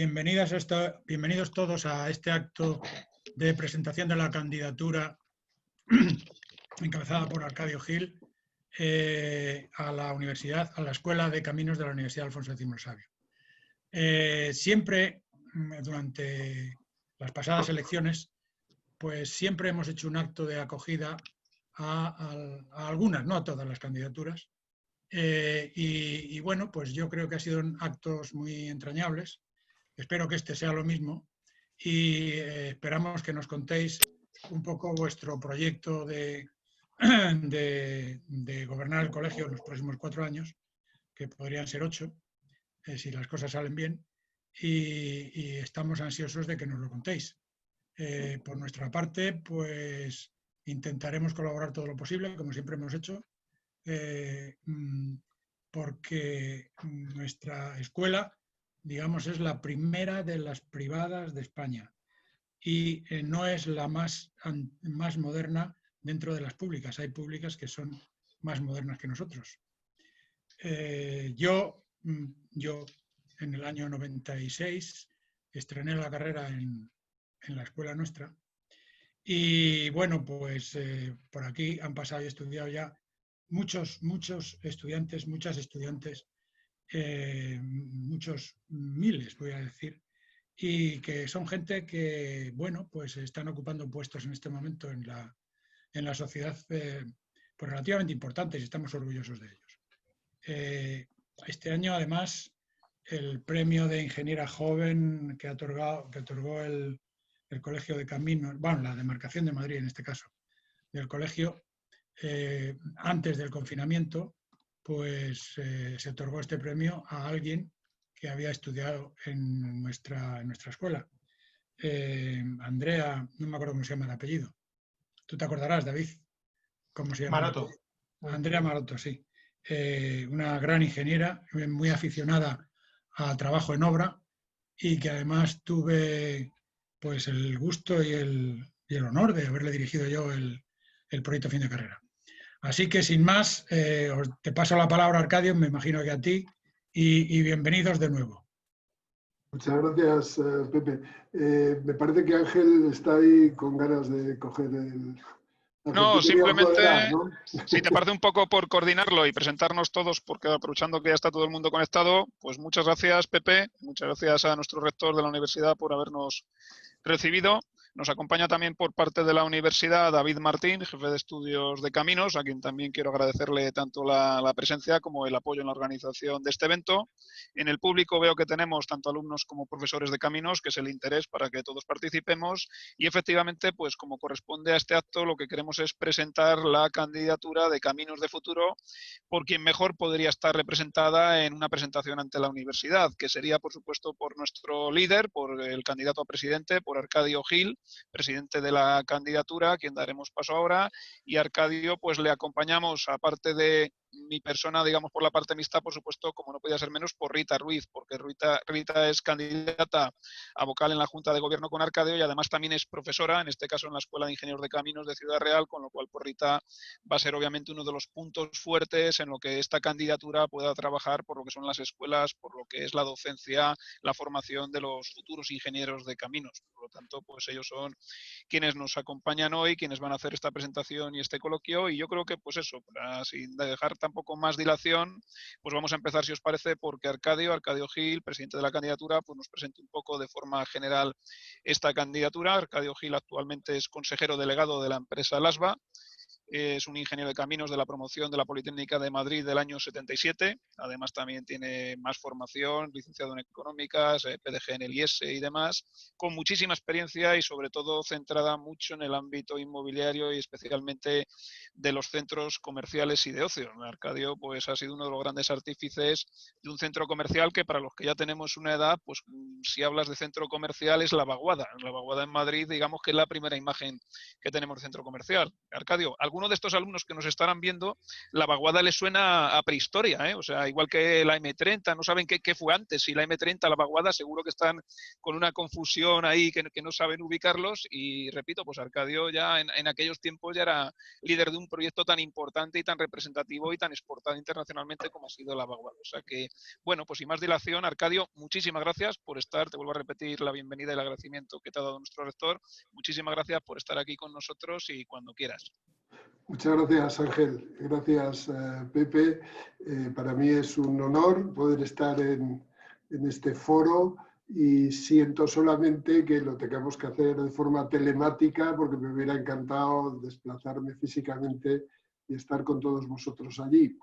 bienvenidos todos a este acto de presentación de la candidatura encabezada por Arcadio Gil a la Escuela de Caminos de la Universidad Alfonso X el Sabio. Siempre, durante las pasadas elecciones, pues siempre hemos hecho un acto de acogida a algunas, no a todas las candidaturas. Y bueno, pues yo creo que han sido actos muy entrañables. Espero que este sea lo mismo y esperamos que nos contéis un poco vuestro proyecto de gobernar el colegio en los próximos 4 años, que podrían ser 8, si las cosas salen bien, y estamos ansiosos de que nos lo contéis. Por nuestra parte, pues intentaremos colaborar todo lo posible, como siempre hemos hecho, porque nuestra escuela, digamos, es la primera de las privadas de España y no es la más moderna dentro de las públicas. Hay públicas que son más modernas que nosotros. Yo en el año 96 estrené la carrera en la escuela nuestra y bueno, pues por aquí han pasado y estudiado ya muchos estudiantes, muchas estudiantes, muchos miles, voy a decir, y que son gente que, bueno, pues están ocupando puestos en este momento en la sociedad pues relativamente importantes y estamos orgullosos de ellos. Este año, además, el premio de ingeniera joven que otorgó el Colegio de Caminos, bueno, la demarcación de Madrid en este caso, del colegio, antes del confinamiento, pues se otorgó este premio a alguien que había estudiado en nuestra escuela. Andrea, no me acuerdo cómo se llama el apellido. Tú te acordarás, David, cómo se llama. Maroto. Andrea Maroto, sí. Una gran ingeniera, muy aficionada al trabajo en obra y que además tuve pues el gusto y el honor de haberle dirigido yo el proyecto fin de carrera. Así que sin más, te paso la palabra, Arcadio, me imagino que a ti, y bienvenidos de nuevo. Muchas gracias, Pepe. Me parece que Ángel está ahí con ganas de coger el... No, simplemente, ¿no? Si te parece un poco por coordinarlo y presentarnos todos, porque aprovechando que ya está todo el mundo conectado, pues muchas gracias, Pepe, muchas gracias a nuestro rector de la universidad por habernos recibido. Nos acompaña también por parte de la universidad David Martín, jefe de estudios de Caminos, a quien también quiero agradecerle tanto la presencia como el apoyo en la organización de este evento. En el público veo que tenemos tanto alumnos como profesores de Caminos, que es el interés para que todos participemos. Y efectivamente, pues como corresponde a este acto, lo que queremos es presentar la candidatura de Caminos de Futuro por quien mejor podría estar representada en una presentación ante la universidad, que sería, por supuesto, por nuestro líder, por el candidato a presidente, por Arcadio Gil, presidente de la candidatura, a quien daremos paso ahora, y Arcadio pues le acompañamos, aparte de mi persona, digamos, por la parte mixta, por supuesto, como no podía ser menos, por Rita Ruiz, porque Rita es candidata a vocal en la Junta de Gobierno con Arcadio y además también es profesora, en este caso en la Escuela de Ingenieros de Caminos de Ciudad Real, con lo cual por Rita va a ser obviamente uno de los puntos fuertes en lo que esta candidatura pueda trabajar por lo que son las escuelas, por lo que es la docencia, la formación de los futuros ingenieros de caminos. Por lo tanto, pues ellos son quienes nos acompañan hoy, quienes van a hacer esta presentación y este coloquio, y yo creo que pues eso, para sin dejar tampoco más dilación, pues vamos a empezar, si os parece, porque Arcadio Gil, presidente de la candidatura, pues nos presente un poco de forma general esta candidatura. Arcadio Gil actualmente es consejero delegado de la empresa LASBA, es un ingeniero de caminos de la promoción de la Politécnica de Madrid del año 77. Además también tiene más formación, licenciado en Económicas, PDG en el IES y demás, con muchísima experiencia y sobre todo centrada mucho en el ámbito inmobiliario y especialmente de los centros comerciales y de ocio. Arcadio pues ha sido uno de los grandes artífices de un centro comercial que para los que ya tenemos una edad, pues si hablas de centro comercial es La Vaguada. La Vaguada en Madrid, digamos que es la primera imagen que tenemos de centro comercial. Arcadio, ¿algo alguno de estos alumnos que nos estarán viendo, la vaguada les suena a prehistoria, ¿eh? O sea, igual que la M30, no saben qué fue antes, si la M30, la vaguada, seguro que están con una confusión ahí que no saben ubicarlos. Y repito, pues Arcadio ya en aquellos tiempos ya era líder de un proyecto tan importante y tan representativo y tan exportado internacionalmente como ha sido la vaguada. O sea que, bueno, pues sin más dilación, Arcadio, muchísimas gracias por estar, te vuelvo a repetir la bienvenida y el agradecimiento que te ha dado nuestro rector. Muchísimas gracias por estar aquí con nosotros y cuando quieras. Muchas gracias, Ángel. Gracias, Pepe. Para mí es un honor poder estar en este foro y siento solamente que lo tengamos que hacer de forma telemática porque me hubiera encantado desplazarme físicamente y estar con todos vosotros allí.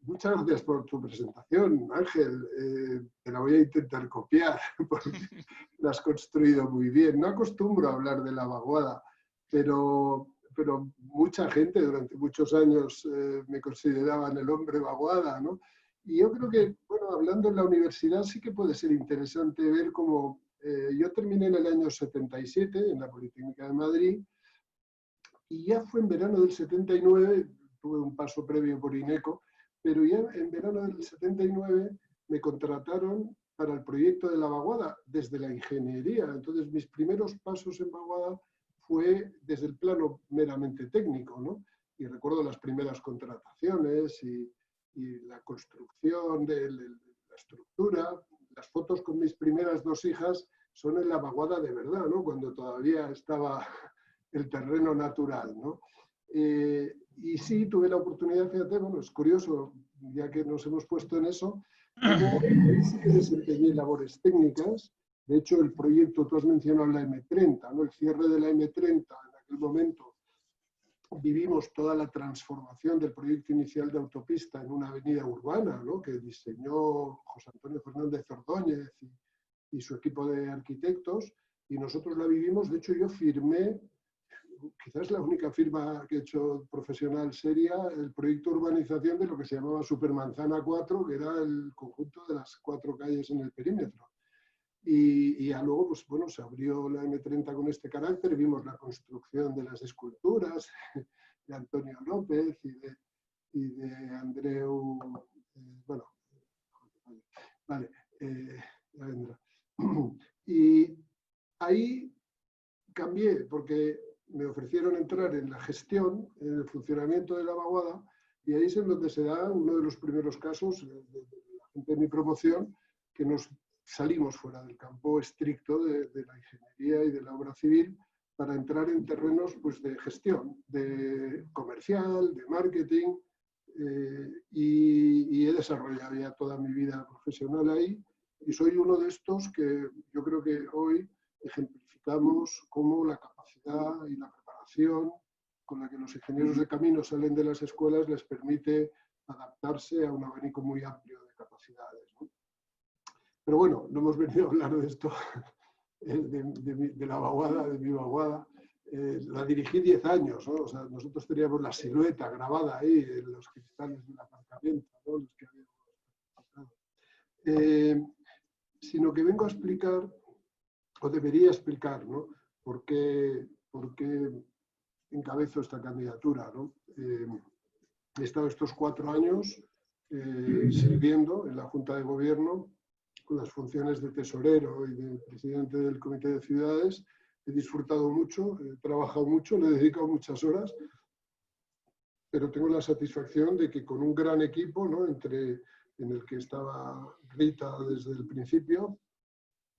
Muchas gracias por tu presentación, Ángel. Te la voy a intentar copiar porque la has construido muy bien. No acostumbro a hablar de la vaguada, pero mucha gente durante muchos años me consideraban el hombre vaguada, ¿no? Y yo creo que, bueno, hablando en la universidad sí que puede ser interesante ver cómo yo terminé en el año 77 en la Politécnica de Madrid y ya fue en verano del 79, tuve un paso previo por INECO, pero ya en verano del 79 me contrataron para el proyecto de la vaguada desde la ingeniería. Entonces mis primeros pasos en vaguada fue desde el plano meramente técnico, ¿no? Y recuerdo las primeras contrataciones y la construcción de la estructura. Las fotos con mis primeras dos hijas son en la vaguada de verdad, ¿no? Cuando todavía estaba el terreno natural, ¿no? Y sí, tuve la oportunidad, fíjate, bueno, es curioso, ya que nos hemos puesto en eso, como ahí sí que desempeñé labores técnicas. De hecho, el proyecto, tú has mencionado la M30, ¿no? El cierre de la M30, en aquel momento vivimos toda la transformación del proyecto inicial de autopista en una avenida urbana, ¿no? Que diseñó José Antonio Fernández Ordóñez y su equipo de arquitectos, y nosotros la vivimos. De hecho, yo firmé, quizás la única firma que he hecho profesional seria, el proyecto de urbanización de lo que se llamaba Supermanzana 4, que era el conjunto de las 4 calles en el perímetro. Y ya luego, pues bueno, se abrió la M30 con este carácter, vimos la construcción de las esculturas de Antonio López y de Andreu, ya vendrá. Y ahí cambié porque me ofrecieron entrar en la gestión, en el funcionamiento de la vaguada, y ahí es en donde se da uno de los primeros casos de la gente de mi promoción, que nos salimos fuera del campo estricto de la ingeniería y de la obra civil para entrar en terrenos pues, de gestión, de comercial, de marketing, y he desarrollado ya toda mi vida profesional ahí, y soy uno de estos que yo creo que hoy ejemplificamos cómo la capacidad y la preparación con la que los ingenieros de camino salen de las escuelas les permite adaptarse a un abanico muy amplio de capacidades, ¿no? Pero bueno, no hemos venido a hablar de esto, de la vaguada, de mi vaguada. La dirigí 10 años, ¿no? O sea, nosotros teníamos la silueta grabada ahí en los cristales del aparcamiento, ¿no? Los que habíamos sino que vengo a explicar, o debería explicar, ¿no? ¿Por qué encabezo esta candidatura, ¿no? He estado estos 4 años sirviendo en la Junta de Gobierno con las funciones de tesorero y de presidente del Comité de Ciudades. He disfrutado mucho, he trabajado mucho, le he dedicado muchas horas, pero tengo la satisfacción de que con un gran equipo, ¿no? En el que estaba Rita desde el principio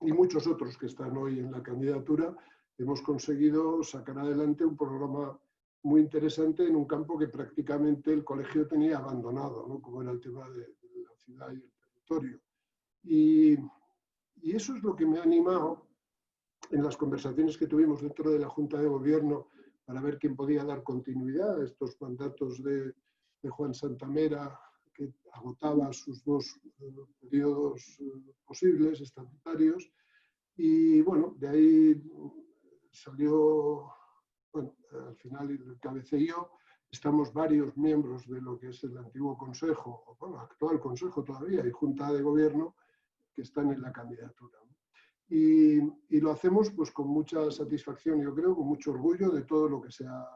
y muchos otros que están hoy en la candidatura, hemos conseguido sacar adelante un programa muy interesante en un campo que prácticamente el colegio tenía abandonado, ¿no? Como era el tema de la ciudad y el territorio. Y eso es lo que me ha animado en las conversaciones que tuvimos dentro de la Junta de Gobierno para ver quién podía dar continuidad a estos mandatos de Juan Santamera, que agotaba sus 2 periodos posibles, estatutarios. Y bueno, de ahí salió, bueno, al final encabecé yo. Estamos varios miembros de lo que es el antiguo Consejo, o bueno, actual Consejo todavía, y Junta de Gobierno, que están en la candidatura. Y lo hacemos pues con mucha satisfacción, yo creo, con mucho orgullo de todo lo que se ha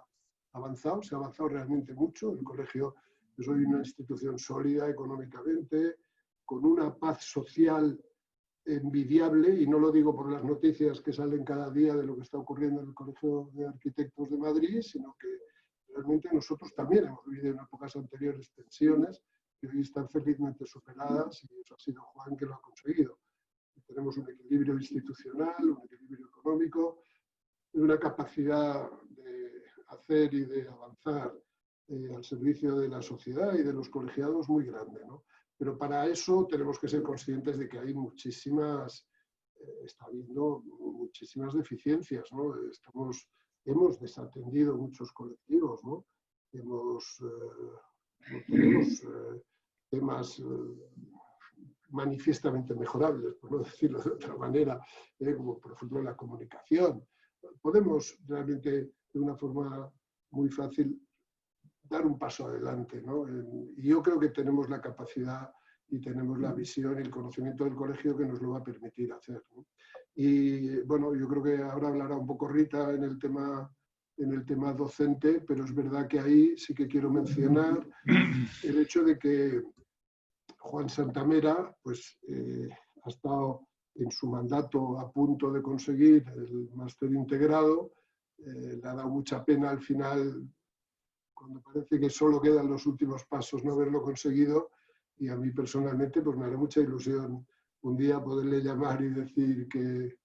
avanzado. Se ha avanzado realmente mucho. El colegio es hoy una institución sólida económicamente, con una paz social envidiable, y no lo digo por las noticias que salen cada día de lo que está ocurriendo en el Colegio de Arquitectos de Madrid, sino que realmente nosotros también hemos vivido en épocas anteriores tensiones que hoy están felizmente superadas, y eso ha sido Juan que lo ha conseguido. Tenemos un equilibrio institucional, un equilibrio económico, y una capacidad de hacer y de avanzar al servicio de la sociedad y de los colegiados muy grande, ¿no? Pero para eso tenemos que ser conscientes de que hay muchísimas, está habiendo muchísimas deficiencias, ¿no? Hemos desatendido muchos colectivos, ¿no? Tenemos temas manifiestamente mejorables, por no decirlo de otra manera, como por ejemplo la comunicación. Podemos realmente de una forma muy fácil dar un paso adelante, ¿no? Y yo creo que tenemos la capacidad y tenemos la visión y el conocimiento del colegio que nos lo va a permitir hacer, ¿no? Y bueno, yo creo que ahora hablará un poco Rita en el tema docente, pero es verdad que ahí sí que quiero mencionar el hecho de que Juan Santamera pues, ha estado en su mandato a punto de conseguir el máster integrado. Le ha dado mucha pena al final, cuando parece que solo quedan los últimos pasos, no haberlo conseguido, y a mí personalmente pues me hará mucha ilusión un día poderle llamar y decir que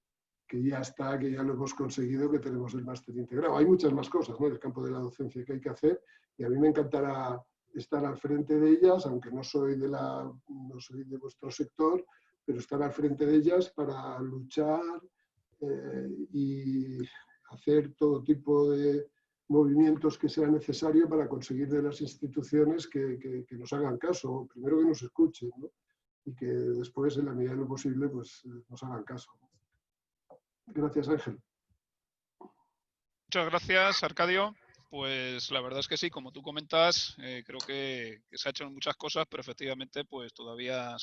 ya está, que ya lo hemos conseguido, que tenemos el máster integrado. Hay muchas más cosas, ¿no?, en el campo de la docencia que hay que hacer, y a mí me encantará estar al frente de ellas, aunque no soy de vuestro sector, pero estar al frente de ellas para luchar y hacer todo tipo de movimientos que sea necesario para conseguir de las instituciones que nos hagan caso, primero que nos escuchen, ¿no?, y que después, en la medida de lo posible, pues nos hagan caso. Gracias, Ángel. Muchas gracias, Arcadio. Pues la verdad es que sí, como tú comentas, creo que se ha hecho muchas cosas, pero efectivamente pues todavía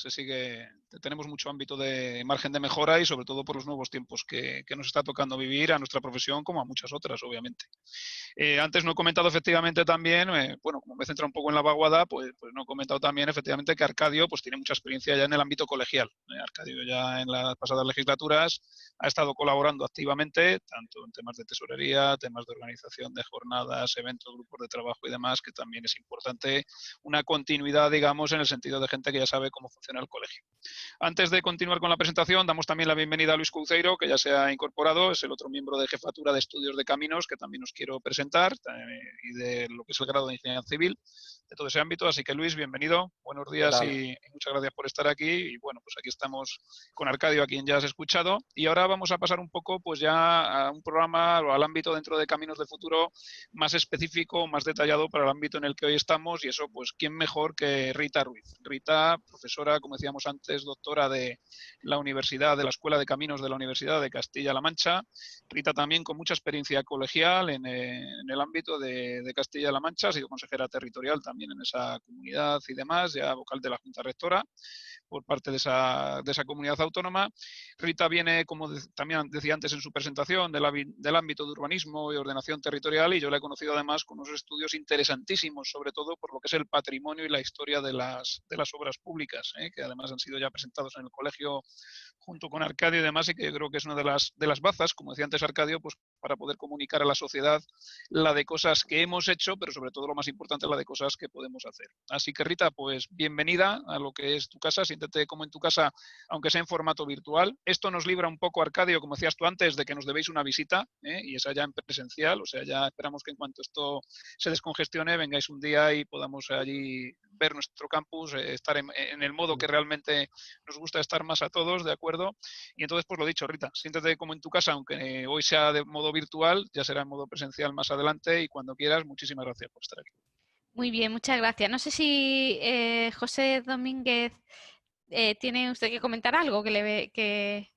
tenemos mucho ámbito de margen de mejora, y sobre todo por los nuevos tiempos que nos está tocando vivir a nuestra profesión, como a muchas otras, obviamente. Antes no he comentado efectivamente también, bueno, como me he centrado un poco en la vaguada, pues no he comentado también efectivamente que Arcadio pues tiene mucha experiencia ya en el ámbito colegial. Arcadio ya en las pasadas legislaturas ha estado colaborando activamente, tanto en temas de tesorería, temas de organización de jornadas, eventos, grupos de trabajo y demás, que también es importante una continuidad, digamos, en el sentido de gente que ya sabe cómo funciona el colegio. Antes de continuar con la presentación, damos también la bienvenida a Luis Couceiro, que ya se ha incorporado, es el otro miembro de Jefatura de Estudios de Caminos, que también os quiero presentar, y de lo que es el grado de Ingeniería Civil, de todo ese ámbito. Así que, Luis, bienvenido, buenos días y muchas gracias por estar aquí. Y bueno, pues aquí estamos con Arcadio, a quien ya has escuchado, y ahora vamos a pasar un poco pues ya a un programa o al ámbito dentro de Caminos de Futuro más específico, más detallado para el ámbito en el que hoy estamos, y eso pues quién mejor que Rita Ruiz. Rita, profesora, como decíamos antes, doctora de la Universidad, de la Escuela de Caminos de la Universidad de Castilla-La Mancha. Rita también con mucha experiencia colegial en el ámbito de Castilla-La Mancha, ha sido consejera territorial también en esa comunidad y demás, ya vocal de la Junta Rectora por parte de esa comunidad autónoma. Rita viene, como también decía antes en su presentación, del ámbito de urbanismo y ordenación territorial, y yo la he conocido además con unos estudios interesantísimos, sobre todo por lo que es el patrimonio y la historia de las obras públicas, que además han sido ya presentados en el colegio junto con Arcadio y demás, y que yo creo que es una de las bazas, como decía antes Arcadio, pues para poder comunicar a la sociedad la de cosas que hemos hecho, pero sobre todo lo más importante, la de cosas que podemos hacer. Así que, Rita, pues bienvenida a lo que es tu casa, siéntete como en tu casa, aunque sea en formato virtual. Esto nos libra un poco, Arcadio, como decías tú antes, de que nos debéis una visita, y esa ya en presencial, o sea, ya esperamos que en cuanto esto se descongestione, vengáis un día y podamos allí ver nuestro campus, estar en el modo que realmente nos gusta estar más a todos, ¿de acuerdo? Y entonces, pues lo dicho, Rita, siéntete como en tu casa, aunque hoy sea de modo virtual, ya será en modo presencial más adelante, y cuando quieras, muchísimas gracias por estar aquí. Muy bien, muchas gracias. No sé si José Domínguez tiene usted que comentar algo que...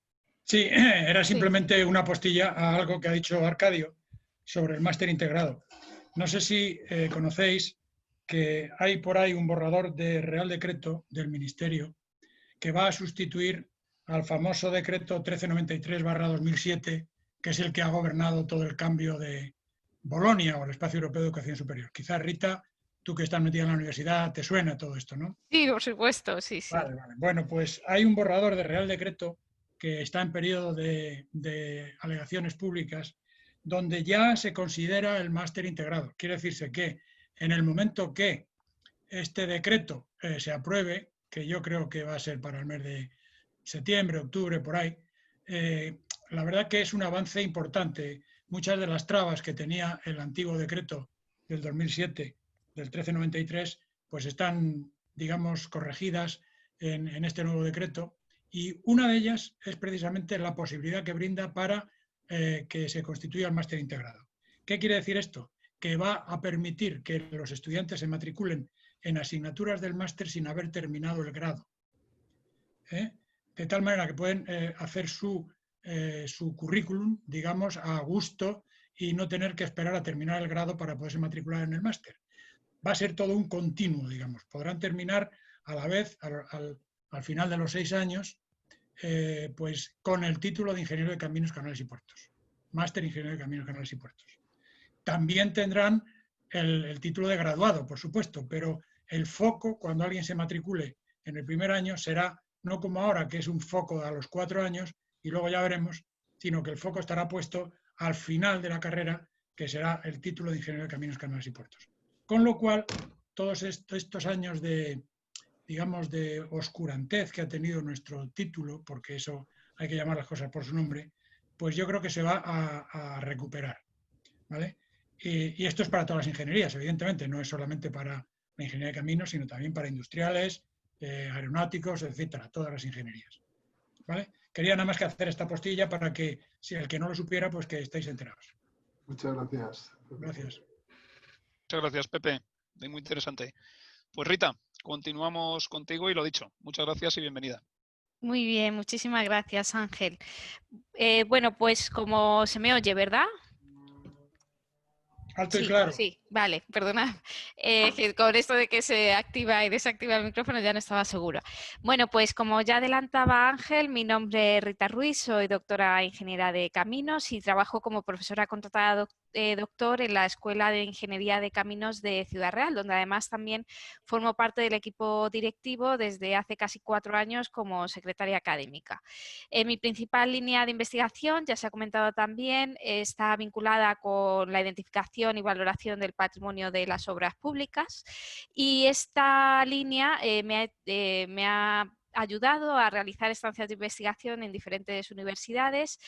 Sí, era simplemente una postilla a algo que ha dicho Arcadio sobre el máster integrado. No sé si conocéis que hay por ahí un borrador de Real Decreto del Ministerio que va a sustituir al famoso decreto 1393/2007, que es el que ha gobernado todo el cambio de Bolonia o el Espacio Europeo de Educación Superior. Quizás, Rita, tú que estás metida en la universidad, te suena todo esto, ¿no? Sí, por supuesto, sí, sí. Vale, vale. Bueno, pues hay un borrador de Real Decreto que está en periodo de alegaciones públicas, donde ya se considera el máster integrado. Quiere decirse que en el momento que este decreto se apruebe, que yo creo que va a ser para el mes de septiembre, octubre, por ahí, la verdad que es un avance importante. Muchas de las trabas que tenía el antiguo decreto del 2007, del 1393, pues están, digamos, corregidas en este nuevo decreto, y una de ellas es precisamente la posibilidad que brinda para que se constituya el máster integrado. ¿Qué quiere decir esto? Que va a permitir que los estudiantes se matriculen en asignaturas del máster sin haber terminado el grado. De tal manera que pueden hacer su currículum, digamos, a gusto y no tener que esperar a terminar el grado para poderse matricular en el máster. Va a ser todo un continuo, digamos. Podrán terminar a la vez, al final de los 6 años, pues con el título de Ingeniero de Caminos, Canales y Puertos. Máster Ingeniero de Caminos, Canales y Puertos. También tendrán el título de graduado, por supuesto, pero el foco, cuando alguien se matricule en el primer año, será no como ahora, que es un foco a los 4 años, y luego ya veremos, sino que el foco estará puesto al final de la carrera, que será el título de Ingeniero de Caminos, Canales y Puertos. Con lo cual, todos estos años de, digamos, de oscurantez que ha tenido nuestro título, porque eso hay que llamar las cosas por su nombre, pues yo creo que se va a recuperar, ¿vale? Y esto es para todas las ingenierías, evidentemente, no es solamente para la ingeniería de caminos, sino también para industriales, aeronáuticos, etcétera, todas las ingenierías, ¿vale? Quería nada más que hacer esta postilla para que, si el que no lo supiera, pues que estéis enterados. Muchas gracias. Gracias. Muchas gracias, Pepe. Muy interesante. Pues Rita, continuamos contigo y lo dicho. Muchas gracias y bienvenida. Muy bien, muchísimas gracias, Ángel. Bueno, pues como se me oye, ¿verdad? Alto y Sí, claro. sí, vale, perdonad. Que con esto de que se activa y desactiva el micrófono ya no estaba segura. Bueno, pues como ya adelantaba Ángel, mi nombre es Rita Ruiz, soy doctora ingeniera de caminos y trabajo como profesora contratada doctor en la Escuela de Ingeniería de Caminos de Ciudad Real, donde además también formo parte del equipo directivo desde hace casi 4 años como secretaria académica. Mi principal línea de investigación, ya se ha comentado también, está vinculada con la identificación y valoración del patrimonio de las obras públicas, y esta línea me ha ayudado a realizar estancias de investigación en diferentes universidades,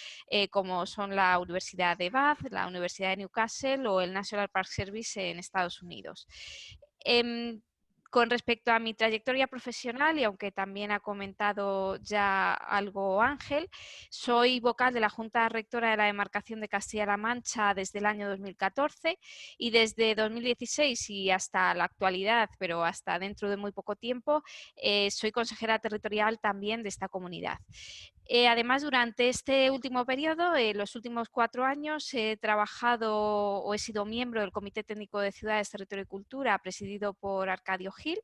como son la Universidad de Bath, la Universidad de Newcastle o el National Park Service en Estados Unidos. Con respecto a mi trayectoria profesional, y aunque también ha comentado ya algo Ángel, soy vocal de la Junta Rectora de la Demarcación de Castilla-La Mancha desde el año 2014, y desde 2016 y hasta la actualidad, pero hasta dentro de muy poco tiempo, soy consejera territorial también de esta comunidad. Además, durante este último periodo, los últimos 4 años, he trabajado o he sido miembro del Comité Técnico de Ciudades, Territorio y Cultura, presidido por Arcadio Gil,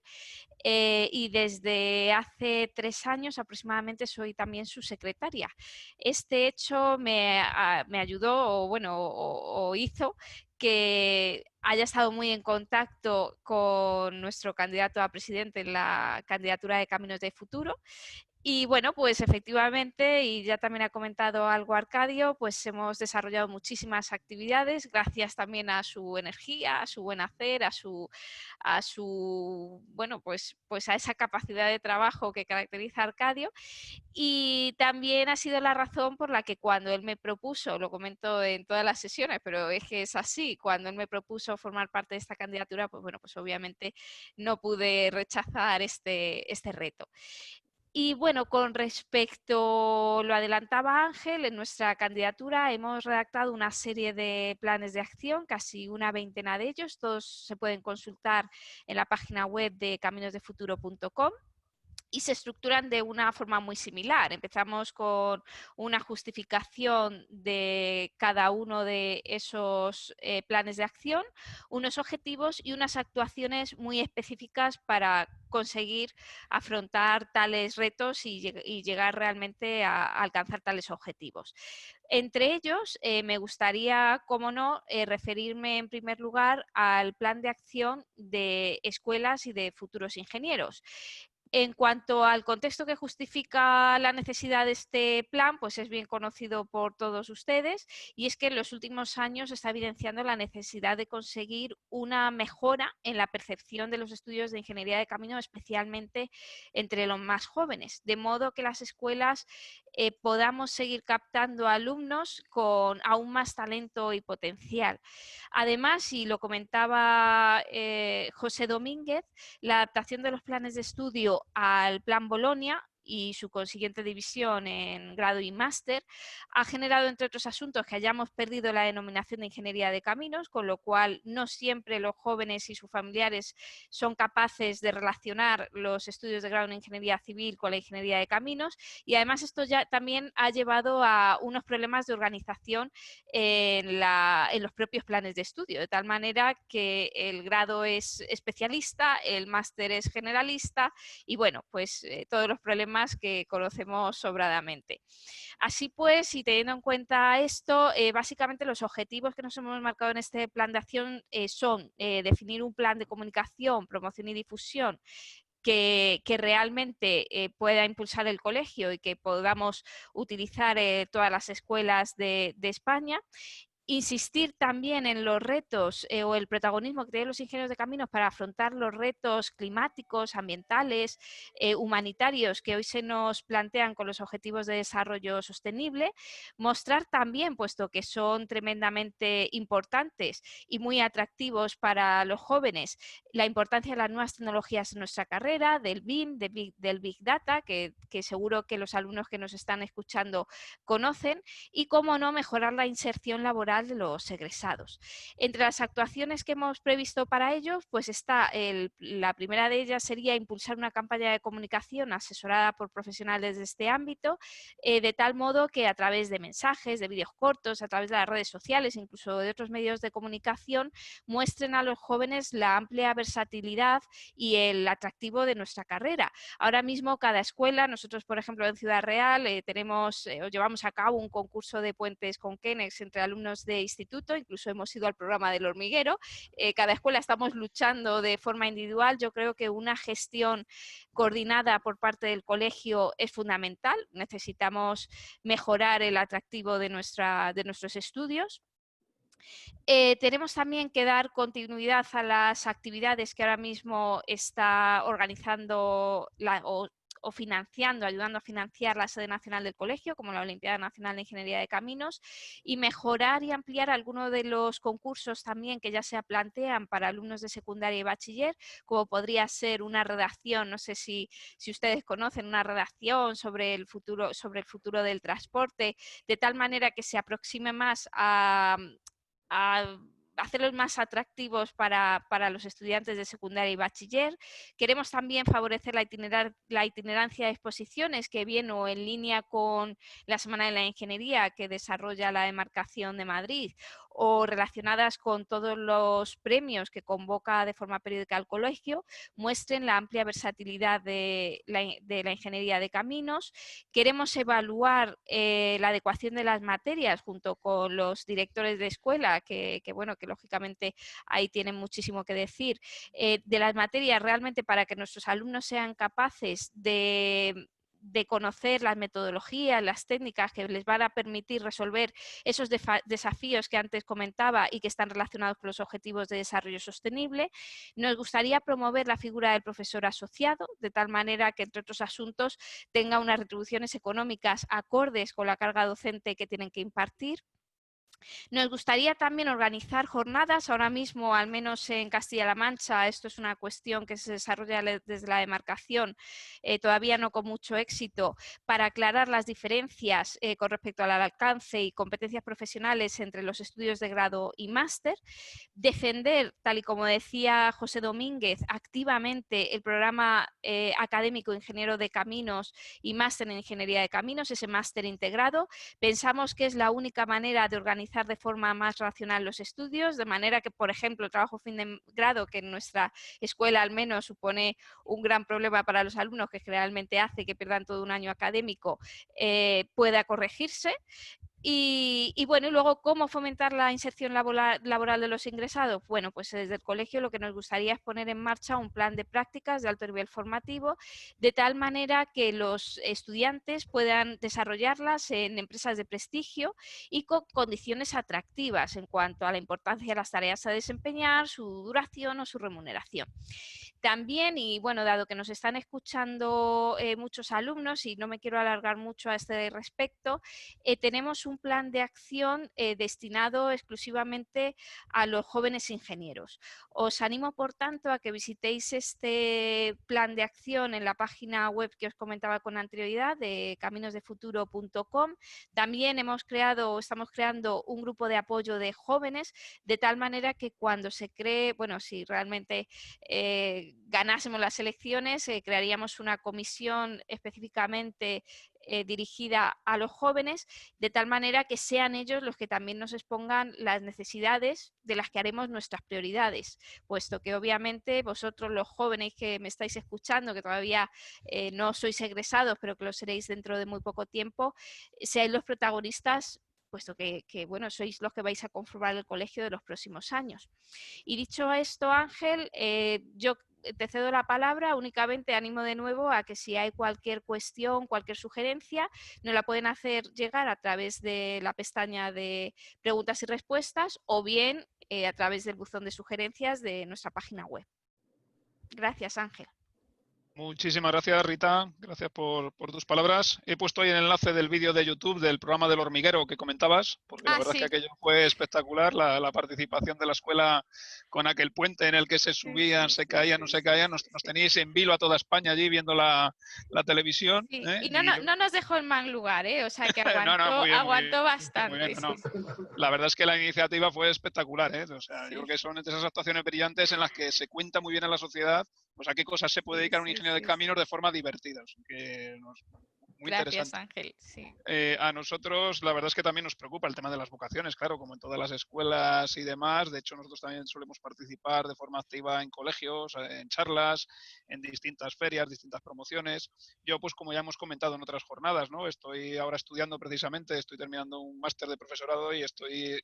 y desde hace 3 años aproximadamente soy también su secretaria. Este hecho me ayudó, o bueno, o hizo que haya estado muy en contacto con nuestro candidato a presidente en la candidatura de Caminos de Futuro. Y bueno, pues efectivamente, y ya también ha comentado algo Arcadio, pues hemos desarrollado muchísimas actividades gracias también a su energía, a su buen hacer, a su bueno, pues a esa capacidad de trabajo que caracteriza a Arcadio. Y también ha sido la razón por la que cuando él me propuso, lo comento en todas las sesiones, pero es que es así, cuando él me propuso formar parte de esta candidatura, pues bueno, pues obviamente no pude rechazar este reto. Y bueno, con respecto, lo adelantaba Ángel, en nuestra candidatura hemos redactado una serie de planes de acción, casi una veintena de ellos, todos se pueden consultar en la página web de caminosdefuturo.com. y se estructuran de una forma muy similar. Empezamos con una justificación de cada uno de esos planes de acción, unos objetivos y unas actuaciones muy específicas para conseguir afrontar tales retos y llegar realmente a alcanzar tales objetivos. Entre ellos, me gustaría, como no, referirme en primer lugar al plan de acción de escuelas y de futuros ingenieros. En cuanto al contexto que justifica la necesidad de este plan, pues es bien conocido por todos ustedes, y es que en los últimos años se está evidenciando la necesidad de conseguir una mejora en la percepción de los estudios de ingeniería de camino, especialmente entre los más jóvenes, de modo que las escuelas podamos seguir captando alumnos con aún más talento y potencial. Además, y lo comentaba José Domínguez, la adaptación de los planes de estudio al Plan Bolonia y su consiguiente división en grado y máster ha generado, entre otros asuntos, que hayamos perdido la denominación de ingeniería de caminos, con lo cual no siempre los jóvenes y sus familiares son capaces de relacionar los estudios de grado en ingeniería civil con la ingeniería de caminos, y además esto ya también ha llevado a unos problemas de organización en los propios planes de estudio, de tal manera que el grado es especialista, el máster es generalista y bueno, pues todos los problemas que conocemos sobradamente. Así pues, y teniendo en cuenta esto, básicamente los objetivos que nos hemos marcado en este plan de acción son definir un plan de comunicación, promoción y difusión que realmente pueda impulsar el colegio y que podamos utilizar todas las escuelas de España. Insistir también en los retos o el protagonismo que tienen los ingenieros de caminos para afrontar los retos climáticos, ambientales, humanitarios que hoy se nos plantean con los objetivos de desarrollo sostenible. Mostrar también, puesto que son tremendamente importantes y muy atractivos para los jóvenes, la importancia de las nuevas tecnologías en nuestra carrera, del BIM, del Big Data, que seguro que los alumnos que nos están escuchando conocen, y cómo no mejorar la inserción laboral de los egresados. Entre las actuaciones que hemos previsto para ello, pues está la primera de ellas sería impulsar una campaña de comunicación asesorada por profesionales de este ámbito, de tal modo que a través de mensajes, de vídeos cortos, a través de las redes sociales, incluso de otros medios de comunicación, muestren a los jóvenes la amplia versatilidad y el atractivo de nuestra carrera. Ahora mismo cada escuela, nosotros por ejemplo en Ciudad Real llevamos a cabo un concurso de puentes con Kenex entre alumnos de instituto, incluso hemos ido al programa del hormiguero. Cada escuela estamos luchando de forma individual. Yo creo que una gestión coordinada por parte del colegio es fundamental. Necesitamos mejorar el atractivo de nuestros estudios. Tenemos también que dar continuidad a las actividades que ahora mismo está organizando o financiando, ayudando a financiar la sede nacional del colegio, como la Olimpiada Nacional de Ingeniería de Caminos, y mejorar y ampliar algunos de los concursos también que ya se plantean para alumnos de secundaria y bachiller, como podría ser una redacción, no sé si ustedes conocen, una redacción sobre el futuro del transporte, de tal manera que se aproxime más a hacerlos más atractivos para los estudiantes de secundaria y bachiller. Queremos también favorecer la itinerancia de exposiciones que viene o en línea con la Semana de la Ingeniería que desarrolla la Demarcación de Madrid, o relacionadas con todos los premios que convoca de forma periódica el colegio, muestren la amplia versatilidad de la ingeniería de caminos. Queremos evaluar la adecuación de las materias junto con los directores de escuela, que lógicamente ahí tienen muchísimo que decir, de las materias realmente para que nuestros alumnos sean capaces de conocer las metodologías, las técnicas que les van a permitir resolver esos desafíos que antes comentaba y que están relacionados con los objetivos de desarrollo sostenible. Nos gustaría promover la figura del profesor asociado, de tal manera que, entre otros asuntos, tenga unas retribuciones económicas acordes con la carga docente que tienen que impartir. Nos gustaría también organizar jornadas, ahora mismo, al menos en Castilla-La Mancha, esto es una cuestión que se desarrolla desde la demarcación, todavía no con mucho éxito, para aclarar las diferencias con respecto al alcance y competencias profesionales entre los estudios de grado y máster. Defender, tal y como decía José Domínguez, activamente el programa académico Ingeniero de Caminos y máster en Ingeniería de Caminos, ese máster integrado. Pensamos que es la única manera de organizar de forma más racional los estudios, de manera que, por ejemplo, el trabajo fin de grado, que en nuestra escuela al menos supone un gran problema para los alumnos, que generalmente hace que pierdan todo un año académico, pueda corregirse. Y bueno, y luego, ¿cómo fomentar la inserción laboral de los ingresados? Bueno, pues desde el colegio lo que nos gustaría es poner en marcha un plan de prácticas de alto nivel formativo, de tal manera que los estudiantes puedan desarrollarlas en empresas de prestigio y con condiciones atractivas en cuanto a la importancia de las tareas a desempeñar, su duración o su remuneración. También, y bueno, dado que nos están escuchando muchos alumnos y no me quiero alargar mucho a este respecto, tenemos un plan de acción destinado exclusivamente a los jóvenes ingenieros. Os animo, por tanto, a que visitéis este plan de acción en la página web que os comentaba con anterioridad, de caminosdefuturo.com. También estamos creando un grupo de apoyo de jóvenes, de tal manera que cuando se cree, bueno, si realmente ganásemos las elecciones, crearíamos una comisión específicamente dirigida a los jóvenes, de tal manera que sean ellos los que también nos expongan las necesidades de las que haremos nuestras prioridades, puesto que obviamente vosotros, los jóvenes que me estáis escuchando, que todavía no sois egresados, pero que lo seréis dentro de muy poco tiempo, seáis los protagonistas, puesto que bueno, sois los que vais a conformar el colegio de los próximos años. Y dicho esto, Ángel, yo te cedo la palabra, únicamente animo de nuevo a que si hay cualquier cuestión, cualquier sugerencia, nos la pueden hacer llegar a través de la pestaña de preguntas y respuestas o bien a través del buzón de sugerencias de nuestra página web. Gracias, Ángel. Muchísimas gracias, Rita. Gracias por tus palabras. He puesto ahí el enlace del vídeo de YouTube del programa del hormiguero que comentabas, porque la verdad sí. es que aquello fue espectacular, la participación de la escuela con aquel puente en el que se subían, se caían, no se caían. Nos teníais en vilo a toda España allí viendo la televisión. Sí. Y no nos dejó en mal lugar, o sea que aguantó bastante. Muy bien, La verdad es que la iniciativa fue espectacular, O sea, yo creo que son de esas actuaciones brillantes en las que se cuenta muy bien a la sociedad pues a qué cosas se puede dedicar un ingeniero de caminos de forma divertida. Muy Gracias, interesante. Ángel. Sí. A nosotros la verdad es que también nos preocupa el tema de las vocaciones, claro, como en todas las escuelas y demás. De hecho, nosotros también solemos participar de forma activa en colegios, en charlas, en distintas ferias, distintas promociones. Yo, pues como ya hemos comentado en otras jornadas, ¿no? Estoy ahora estudiando precisamente, estoy terminando un máster de profesorado y estoy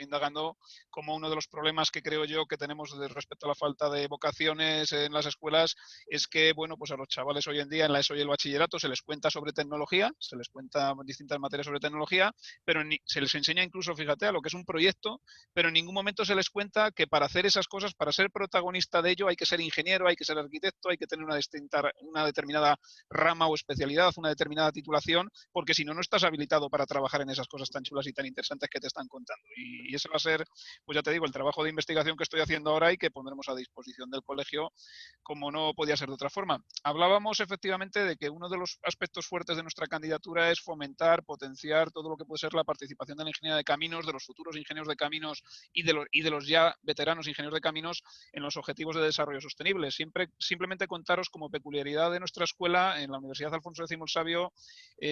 indagando como uno de los problemas que creo yo que tenemos respecto a la falta de vocaciones en las escuelas es que, bueno, pues a los chavales hoy en día en la ESO y el bachillerato se les cuenta sobre tecnología, se les cuenta distintas materias sobre tecnología, pero se les enseña incluso, fíjate, a lo que es un proyecto, pero en ningún momento se les cuenta que para hacer esas cosas, para ser protagonista de ello, hay que ser ingeniero, hay que ser arquitecto, hay que tener una determinada rama o especialidad, una determinada titulación, porque si no, no estás habilitado para trabajar en esas cosas tan chulas y tan interesantes que te están contando. Y ese va a ser, pues ya te digo, el trabajo de investigación que estoy haciendo ahora y que pondremos a disposición del colegio, como no podía ser de otra forma. Hablábamos efectivamente de que uno de los aspectos fuertes de nuestra candidatura es fomentar, potenciar todo lo que puede ser la participación de la ingeniería de caminos, de los futuros ingenieros de caminos y de los ya veteranos ingenieros de caminos en los objetivos de desarrollo sostenible. Simplemente contaros como peculiaridad de nuestra escuela, en la Universidad Alfonso X el Sabio,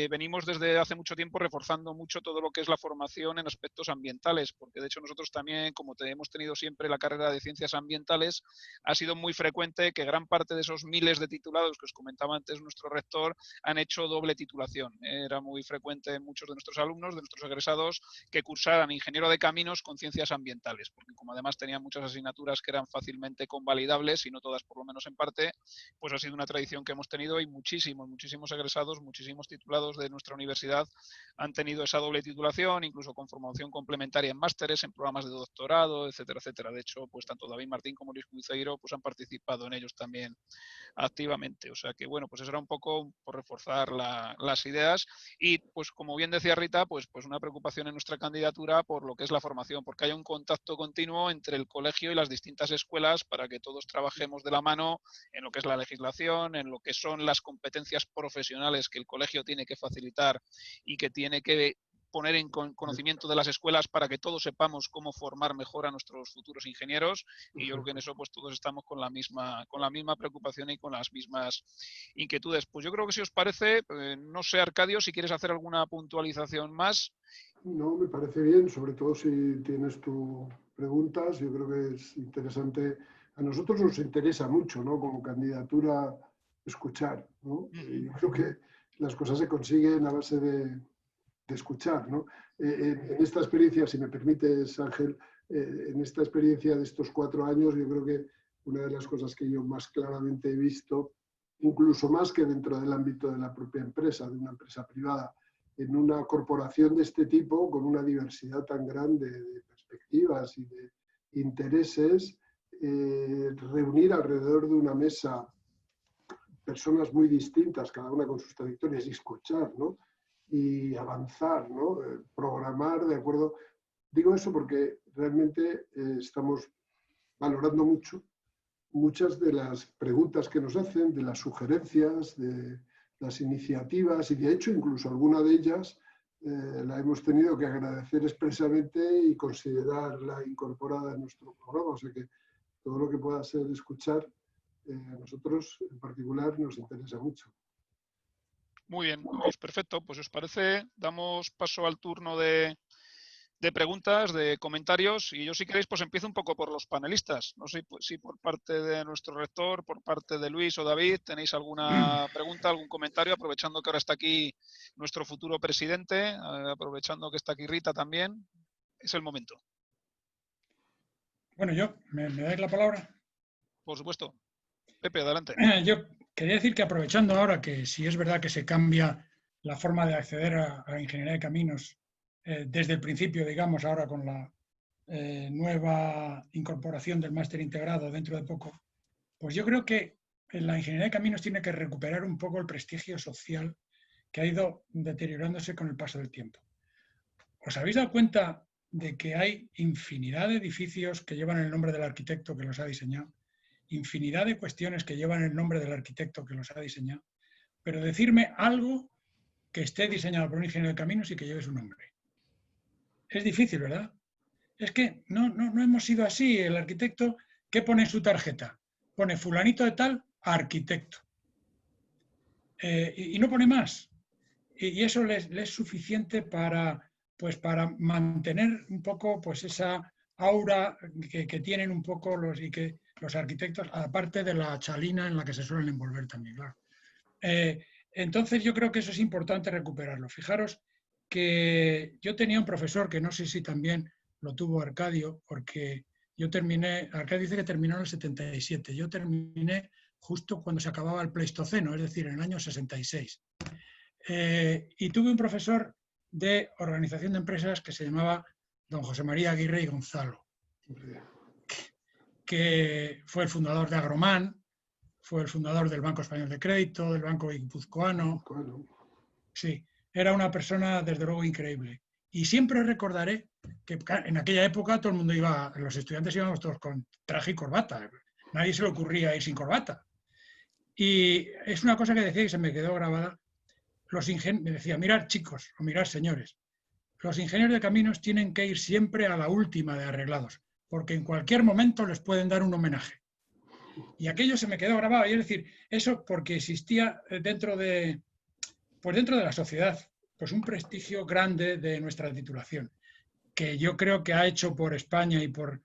venimos desde hace mucho tiempo reforzando mucho todo lo que es la formación en aspectos ambientales, porque de hecho nosotros también, como hemos tenido siempre la carrera de ciencias ambientales, ha sido muy frecuente que gran parte de esos miles de titulados que os comentaba antes nuestro rector han hecho doble titulación. Era muy frecuente en muchos de nuestros alumnos, de nuestros egresados, que cursaran ingeniero de caminos con ciencias ambientales, porque como además tenían muchas asignaturas que eran fácilmente convalidables, y no todas por lo menos en parte, pues ha sido una tradición que hemos tenido y muchísimos egresados, muchísimos titulados de nuestra universidad han tenido esa doble titulación, incluso con formación complementaria en másteres, en programas de doctorado, etcétera, etcétera. De hecho, pues tanto David Martín como Luis Cuiceiro pues han participado en ellos también activamente. O sea que, bueno, pues eso era un poco por reforzar las ideas y, pues como bien decía Rita, pues una preocupación en nuestra candidatura por lo que es la formación, porque haya un contacto continuo entre el colegio y las distintas escuelas para que todos trabajemos de la mano en lo que es la legislación, en lo que son las competencias profesionales que el colegio tiene que facilitar y que tiene que poner en conocimiento de las escuelas para que todos sepamos cómo formar mejor a nuestros futuros ingenieros, y yo creo que en eso pues todos estamos con la misma preocupación y con las mismas inquietudes. Pues yo creo que, si os parece, no sé, Arcadio, si quieres hacer alguna puntualización más. No, me parece bien, sobre todo si tienes tus preguntas. Yo creo que es interesante. A nosotros nos interesa mucho, ¿no?, como candidatura, escuchar, ¿no? Yo creo que las cosas se consiguen a base de escuchar, ¿no? En esta experiencia, si me permites, Ángel, en esta experiencia de estos 4 años, yo creo que una de las cosas que yo más claramente he visto, incluso más que dentro del ámbito de la propia empresa, de una empresa privada, en una corporación de este tipo, con una diversidad tan grande de perspectivas y de intereses, reunir alrededor de una mesa personas muy distintas, cada una con sus trayectorias, y escuchar, ¿no?, y avanzar, ¿no?, programar de acuerdo. Digo eso porque realmente estamos valorando mucho muchas de las preguntas que nos hacen, de las sugerencias, de las iniciativas, y de hecho incluso alguna de ellas la hemos tenido que agradecer expresamente y considerarla incorporada en nuestro programa. O sea que todo lo que pueda ser escuchar, a nosotros en particular nos interesa mucho. Muy bien, pues perfecto. Pues os parece, damos paso al turno de preguntas, de comentarios, y yo, si queréis, pues empiezo un poco por los panelistas. No sé si por parte de nuestro rector, por parte de Luis o David, tenéis alguna pregunta, algún comentario, aprovechando que ahora está aquí nuestro futuro presidente, aprovechando que está aquí Rita también. Es el momento. Bueno, ¿me dais la palabra? Por supuesto. Pepe, adelante. Yo quería decir que, aprovechando ahora que si es verdad que se cambia la forma de acceder a la ingeniería de caminos desde el principio, digamos, ahora con la nueva incorporación del máster integrado dentro de poco, pues yo creo que la ingeniería de caminos tiene que recuperar un poco el prestigio social que ha ido deteriorándose con el paso del tiempo. ¿Os habéis dado cuenta de que hay infinidad de edificios que llevan el nombre del arquitecto que los ha diseñado? Infinidad de cuestiones que llevan el nombre del arquitecto que los ha diseñado, pero decirme algo que esté diseñado por un ingeniero de caminos y que lleve su nombre. Es difícil, ¿verdad? Es que no hemos sido así. El arquitecto, ¿qué pone en su tarjeta? Pone fulanito de tal, arquitecto. Y no pone más. Y eso le es suficiente para mantener un poco pues esa aura que tienen un poco los arquitectos, aparte de la chalina en la que se suelen envolver también, claro. Entonces yo creo que eso es importante recuperarlo. Fijaros que yo tenía un profesor, que no sé si también lo tuvo Arcadio, porque yo terminé, Arcadio dice que terminó en el 77, yo terminé justo cuando se acababa el Pleistoceno, es decir, en el año 66. Y tuve un profesor de organización de empresas que se llamaba don José María Aguirre y Gonzalo, que fue el fundador de Agromán, fue el fundador del Banco Español de Crédito, del Banco Guipuzcoano. Sí, era una persona desde luego increíble. Y siempre recordaré que en aquella época todo el mundo iba, los estudiantes íbamos todos con traje y corbata. Nadie se le ocurría ir sin corbata. Y es una cosa que decía y se me quedó grabada. Me decía, mirad chicos, o mirad señores, los ingenieros de caminos tienen que ir siempre a la última de arreglados, porque en cualquier momento les pueden dar un homenaje. Y aquello se me quedó grabado. Y es decir, eso porque existía dentro de la sociedad pues un prestigio grande de nuestra titulación, que yo creo que ha hecho por España y por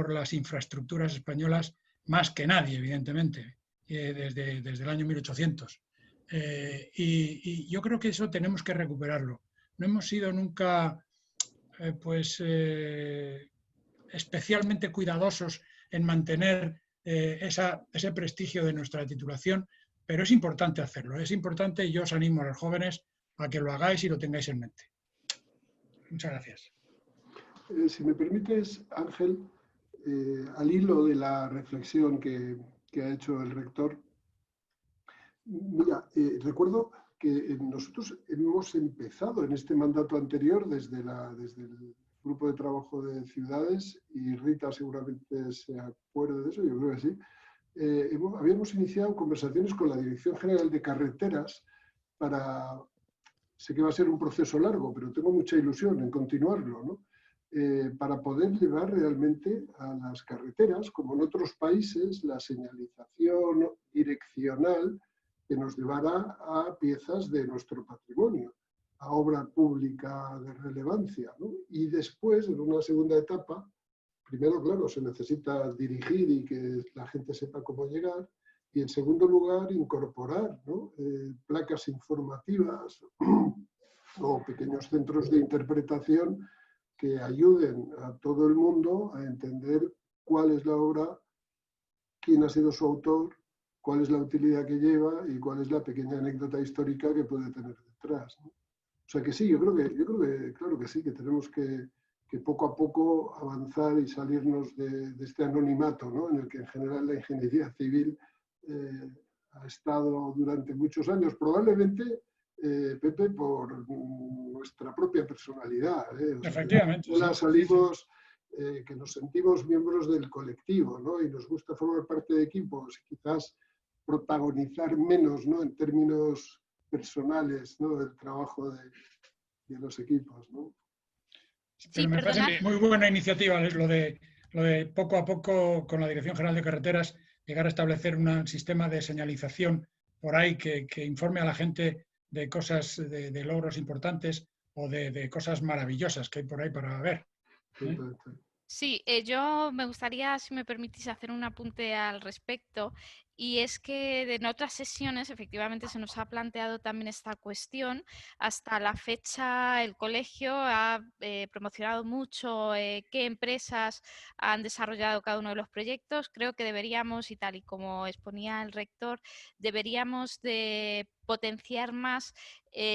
las infraestructuras españolas más que nadie, evidentemente, desde el año 1800. Y yo creo que eso tenemos que recuperarlo. No hemos sido nunca especialmente cuidadosos en mantener ese prestigio de nuestra titulación, pero es importante hacerlo. Es importante, y yo os animo a los jóvenes a que lo hagáis y lo tengáis en mente. Muchas gracias. Si me permites, Ángel, al hilo de la reflexión que ha hecho el rector, mira, recuerdo que nosotros hemos empezado en este mandato anterior desde el Grupo de Trabajo de Ciudades, y Rita seguramente se acuerda de eso, yo creo que sí. Habíamos iniciado conversaciones con la Dirección General de Carreteras para... Sé que va a ser un proceso largo, pero tengo mucha ilusión en continuarlo, ¿no? Para poder llevar realmente a las carreteras, como en otros países, la señalización direccional que nos llevará a piezas de nuestro patrimonio, a obra pública de relevancia, ¿no? Y después, en una segunda etapa, primero, claro, se necesita dirigir y que la gente sepa cómo llegar, y en segundo lugar, incorporar, ¿no? Placas informativas o pequeños centros de interpretación que ayuden a todo el mundo a entender cuál es la obra, quién ha sido su autor, cuál es la utilidad que lleva y cuál es la pequeña anécdota histórica que puede tener detrás, ¿no? O sea que sí, yo creo que claro que sí, que tenemos que poco a poco avanzar y salirnos de este anonimato, ¿no? En el que en general la ingeniería civil ha estado durante muchos años, probablemente, Pepe, por nuestra propia personalidad. O sea, efectivamente. sí, salimos, que nos sentimos miembros del colectivo, ¿no? Y nos gusta formar parte de equipos, quizás protagonizar menos, ¿no? En términos personales, ¿no? Del trabajo de los equipos, ¿no? Pero me parece muy buena iniciativa lo de poco a poco con la Dirección General de Carreteras llegar a establecer un sistema de señalización por ahí que informe a la gente de cosas, de logros importantes o de cosas maravillosas que hay por ahí para ver. Sí, yo me gustaría, si me permitís, hacer un apunte al respecto, y es que en otras sesiones efectivamente se nos ha planteado también esta cuestión. Hasta la fecha el colegio ha promocionado mucho qué empresas han desarrollado cada uno de los proyectos. Creo que deberíamos, y tal y como exponía el rector, deberíamos de potenciar más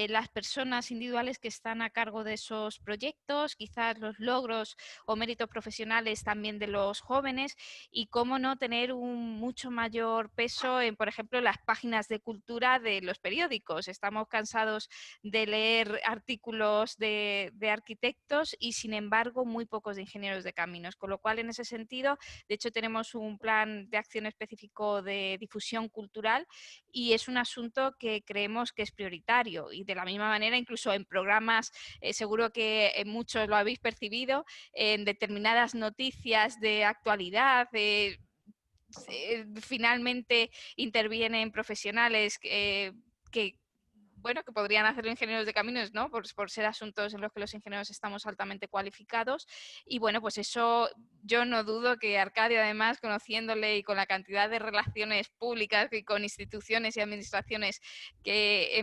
las personas individuales que están a cargo de esos proyectos, quizás los logros o méritos profesionales también de los jóvenes, y cómo no tener un mucho mayor peso en, por ejemplo, las páginas de cultura de los periódicos. Estamos cansados de leer artículos de arquitectos y, sin embargo, muy pocos de ingenieros de caminos, con lo cual, en ese sentido, de hecho, tenemos un plan de acción específico de difusión cultural y es un asunto que creemos que es prioritario, y de la misma manera, incluso en programas, seguro que muchos lo habéis percibido, en determinadas noticias de actualidad, finalmente intervienen profesionales que podrían hacerlo ingenieros de caminos, ¿no? Por ser asuntos en los que los ingenieros estamos altamente cualificados. Y bueno, pues eso yo no dudo que Arcadio, además, conociéndole y con la cantidad de relaciones públicas y con instituciones y administraciones que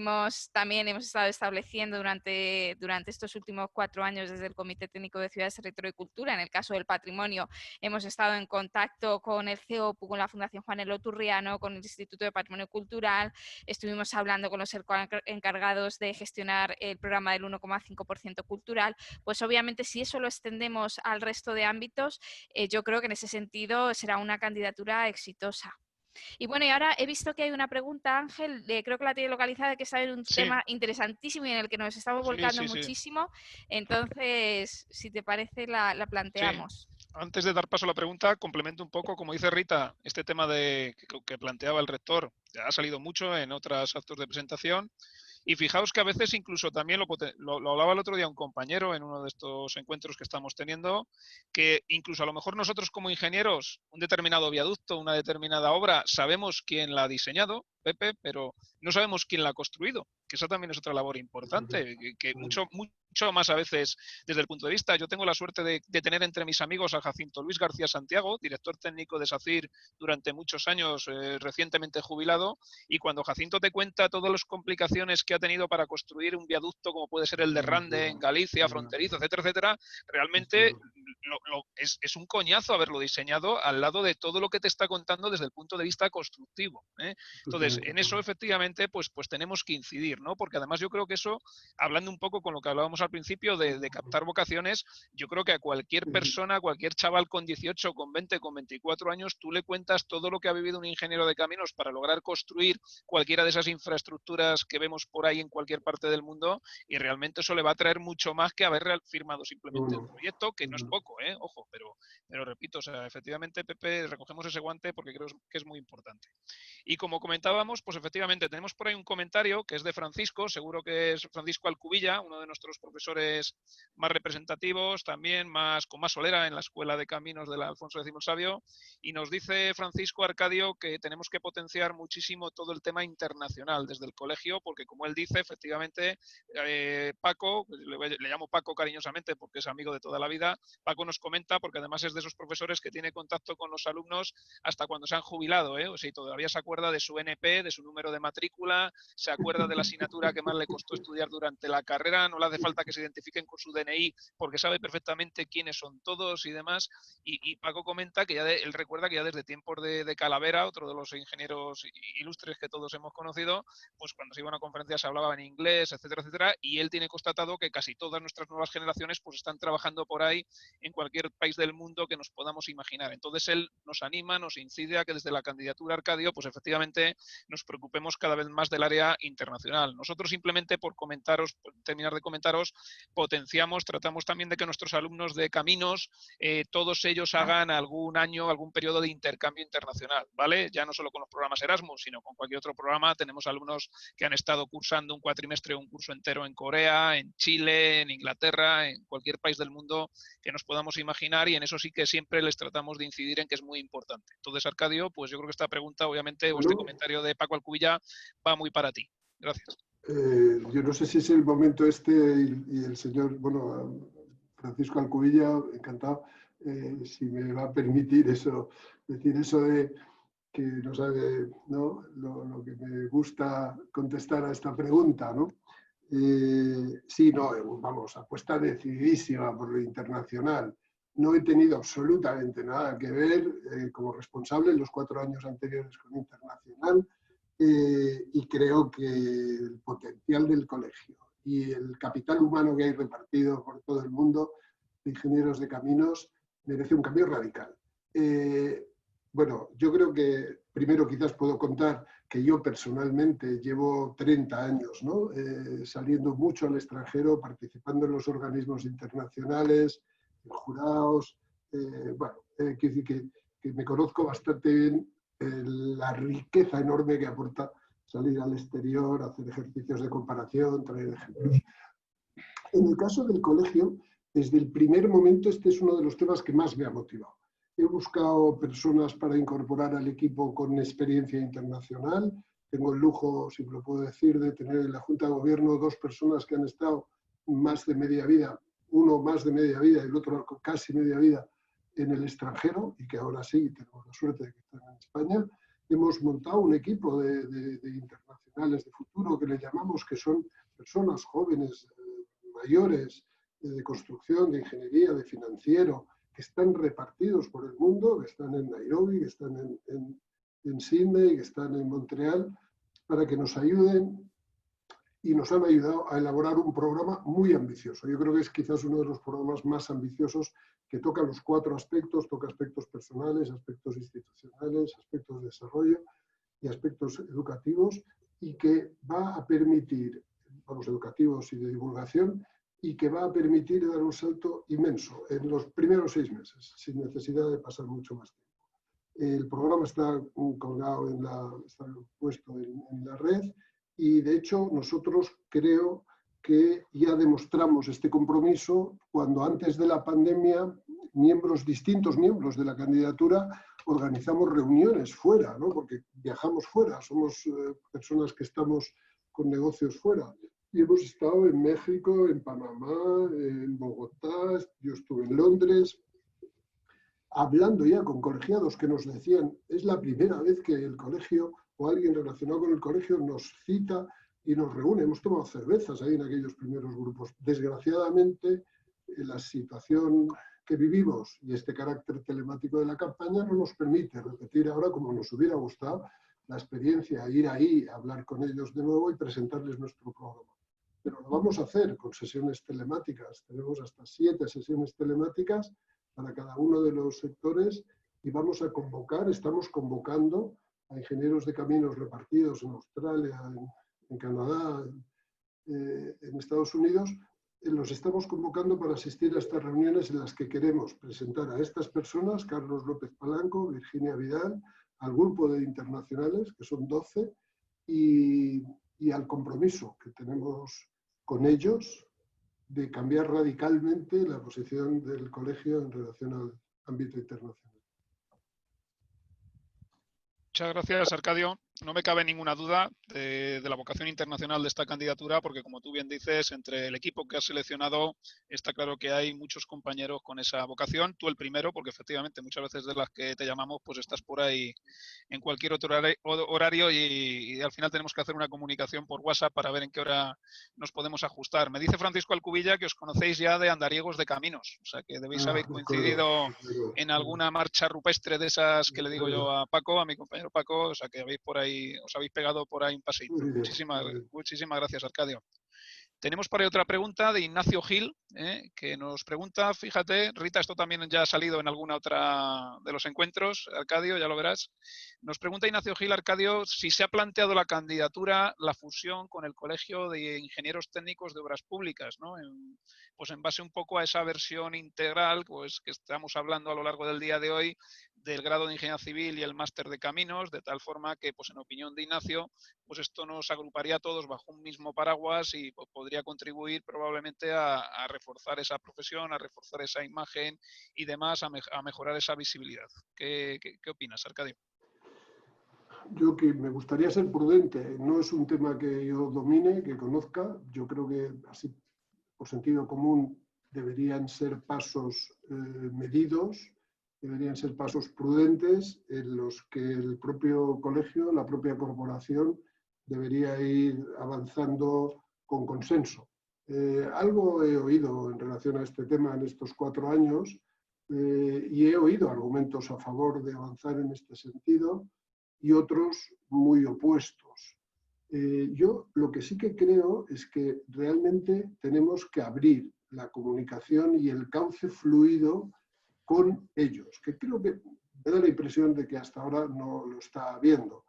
también hemos estado estableciendo durante estos últimos 4 años desde el Comité Técnico de Ciudades, Territorio y Cultura. En el caso del patrimonio, hemos estado en contacto con el CEOPU, con la Fundación Juan Eloturriano, con el Instituto de Patrimonio Cultural. Estuvimos hablando con los encargados de gestionar el programa del 1,5% cultural. Pues obviamente, si eso lo extendemos al resto de ámbitos, yo creo que en ese sentido será una candidatura exitosa. Y bueno, y ahora he visto que hay una pregunta, Ángel, creo que la tiene localizada, que está en un tema interesantísimo y en el que nos estamos volcando muchísimo. Entonces, si te parece, la planteamos. Sí. Antes de dar paso a la pregunta, complemento un poco, como dice Rita, este tema que planteaba el rector ya ha salido mucho en otros actos de presentación. Y fijaos que a veces incluso también lo hablaba el otro día un compañero en uno de estos encuentros que estamos teniendo, que incluso a lo mejor nosotros como ingenieros, un determinado viaducto, una determinada obra, sabemos quién la ha diseñado, Pepe, pero no sabemos quién la ha construido, que esa también es otra labor importante, que mucho más a veces desde el punto de vista. Yo tengo la suerte de tener entre mis amigos a Jacinto Luis García Santiago, director técnico de SACIR durante muchos años, recientemente jubilado, y cuando Jacinto te cuenta todas las complicaciones que ha tenido para construir un viaducto como puede ser el de Rande en Galicia, fronterizo, etcétera, etcétera, realmente es un coñazo haberlo diseñado al lado de todo lo que te está contando desde el punto de vista constructivo, ¿eh? Entonces, en eso efectivamente efectivamente pues tenemos que incidir, ¿no? Porque además yo creo que eso, hablando un poco con lo que hablábamos al principio de captar vocaciones, yo creo que a cualquier persona, a cualquier chaval con 18, con 20, con 24 años, tú le cuentas todo lo que ha vivido un ingeniero de caminos para lograr construir cualquiera de esas infraestructuras que vemos por ahí en cualquier parte del mundo, y realmente eso le va a traer mucho más que haber firmado simplemente el proyecto, que no es poco, ojo, pero repito, o sea, efectivamente, Pepe, recogemos ese guante porque creo que es muy importante. Y como comentábamos, pues efectivamente tenemos por ahí un comentario que es de Francisco, seguro que es Francisco Alcubilla, uno de nuestros profesores más representativos, también con más solera en la Escuela de Caminos de la Alfonso X el Sabio, y nos dice Francisco Arcadio que tenemos que potenciar muchísimo todo el tema internacional desde el colegio, porque como él dice, efectivamente, Paco, le llamo Paco cariñosamente porque es amigo de toda la vida, Paco nos comenta, porque además es de esos profesores que tiene contacto con los alumnos hasta cuando se han jubilado, o sea, y todavía se acuerda de su NP, de su número de matrícula, se acuerda de la asignatura que más le costó estudiar durante la carrera, no le hace falta que se identifiquen con su DNI porque sabe perfectamente quiénes son todos y demás, y Paco comenta que él recuerda que ya desde tiempos de Calavera, otro de los ingenieros ilustres que todos hemos conocido, pues cuando se iba a una conferencia se hablaba en inglés, etcétera, etcétera, y él tiene constatado que casi todas nuestras nuevas generaciones pues están trabajando por ahí en cualquier país del mundo que nos podamos imaginar. Entonces él nos anima, nos incide a que desde la candidatura Arcadio, pues efectivamente nos preocupemos cada vez más del área internacional. Nosotros simplemente por terminar de comentaros, potenciamos, tratamos también de que nuestros alumnos de caminos, todos ellos hagan algún año, algún periodo de intercambio internacional, ¿vale? Ya no solo con los programas Erasmus, sino con cualquier otro programa. Tenemos alumnos que han estado cursando un cuatrimestre o un curso entero en Corea, en Chile, en Inglaterra, en cualquier país del mundo que nos podamos imaginar, y en eso sí que siempre les tratamos de incidir en que es muy importante. Entonces, Arcadio, pues yo creo que esta pregunta, obviamente, o este comentario de Paco Alcubilla va muy para ti. Gracias. Yo no sé si es el momento y el señor, bueno, Francisco Alcubilla, encantado, si me va a permitir decir eso de que no sabe, ¿no?, lo que me gusta contestar a esta pregunta, ¿no? Sí, no, vamos, apuesta decididísima por lo internacional. No he tenido absolutamente nada que ver como responsable en los 4 años anteriores con internacional, y creo que el potencial del colegio y el capital humano que hay repartido por todo el mundo de ingenieros de caminos merece un cambio radical. Bueno, yo creo que primero quizás puedo contar que yo personalmente llevo 30 años, ¿no?, saliendo mucho al extranjero, participando en los organismos internacionales, en jurados. Bueno, quiero decir que me conozco bastante bien la riqueza enorme que aporta salir al exterior, hacer ejercicios de comparación, traer ejemplos. En el caso del colegio, desde el primer momento este es uno de los temas que más me ha motivado. He buscado personas para incorporar al equipo con experiencia internacional. Tengo el lujo, si me lo puedo decir, de tener en la Junta de Gobierno 2 personas que han estado más de media vida, uno más de media vida y el otro casi media vida en el extranjero, y que ahora sí tenemos la suerte de que están en España. Hemos montado un equipo de internacionales de futuro que le llamamos, que son personas jóvenes, mayores, de construcción, de ingeniería, de financiero, que están repartidos por el mundo, que están en Nairobi, que están en Sydney, que están en Montreal, para que nos ayuden, y nos han ayudado a elaborar un programa muy ambicioso. Yo creo que es quizás uno de los programas más ambiciosos, que toca los 4 aspectos, toca aspectos personales, aspectos institucionales, aspectos de desarrollo y aspectos educativos, y que va a permitir, vamos, educativos y de divulgación, y que va a permitir dar un salto inmenso en los primeros 6 meses, sin necesidad de pasar mucho más tiempo. El programa está colgado, está puesto en la red, y de hecho nosotros creo que ya demostramos este compromiso cuando antes de la pandemia distintos miembros de la candidatura organizamos reuniones fuera, ¿no?, porque viajamos fuera, somos personas que estamos con negocios fuera. Y hemos estado en México, en Panamá, en Bogotá, yo estuve en Londres, hablando ya con colegiados que nos decían, es la primera vez que el colegio o alguien relacionado con el colegio nos cita y nos reúne. Hemos tomado cervezas ahí en aquellos primeros grupos. Desgraciadamente, la situación que vivimos y este carácter telemático de la campaña no nos permite repetir ahora, como nos hubiera gustado, la experiencia, ir ahí, hablar con ellos de nuevo y presentarles nuestro programa. Pero lo vamos a hacer con sesiones telemáticas. Tenemos hasta 7 sesiones telemáticas para cada uno de los sectores y vamos a convocar, estamos convocando a ingenieros de caminos repartidos en Australia, en Canadá, en Estados Unidos. Los estamos convocando para asistir a estas reuniones en las que queremos presentar a estas personas, Carlos López Palanco, Virginia Vidal, al grupo de internacionales, que son 12, y al compromiso que tenemos con ellos de cambiar radicalmente la posición del colegio en relación al ámbito internacional. Muchas gracias, Arcadio. No me cabe ninguna duda de la vocación internacional de esta candidatura, porque como tú bien dices, entre el equipo que has seleccionado está claro que hay muchos compañeros con esa vocación. Tú el primero, porque efectivamente muchas veces de las que te llamamos, pues estás por ahí en cualquier otro horario y al final tenemos que hacer una comunicación por WhatsApp para ver en qué hora nos podemos ajustar. Me dice Francisco Alcubilla que os conocéis ya de andariegos de caminos, o sea que debéis haber coincidido en alguna marcha rupestre de esas que le digo yo a Paco, a mi compañero Paco, o sea que habéis por ahí, os habéis pegado por ahí un paseíto. Muchísimas gracias, Arcadio. Tenemos por ahí otra pregunta de Ignacio Gil, que nos pregunta, fíjate, Rita, esto también ya ha salido en alguna otra de los encuentros, Arcadio, ya lo verás. Nos pregunta Ignacio Gil, Arcadio, si se ha planteado la candidatura, la fusión con el Colegio de Ingenieros Técnicos de Obras Públicas, ¿no? Pues en base un poco a esa versión integral pues, que estamos hablando a lo largo del día de hoy, del grado de Ingeniería Civil y el máster de Caminos, de tal forma que, pues en opinión de Ignacio, pues esto nos agruparía a todos bajo un mismo paraguas y pues, podría contribuir probablemente a reforzar esa profesión, a reforzar esa imagen y demás, a mejorar esa visibilidad. ¿Qué opinas, Arcadio? Yo que me gustaría ser prudente, no es un tema que yo domine, que conozca. Yo creo que así, por sentido común, deberían ser pasos medidos, deberían ser pasos prudentes en los que el propio colegio, la propia corporación, debería ir avanzando con consenso. Algo he oído en relación a este tema en estos 4 años y he oído argumentos a favor de avanzar en este sentido y otros muy opuestos. Yo lo que sí que creo es que realmente tenemos que abrir la comunicación y el cauce fluido con ellos, que creo que me da la impresión de que hasta ahora no lo está habiendo.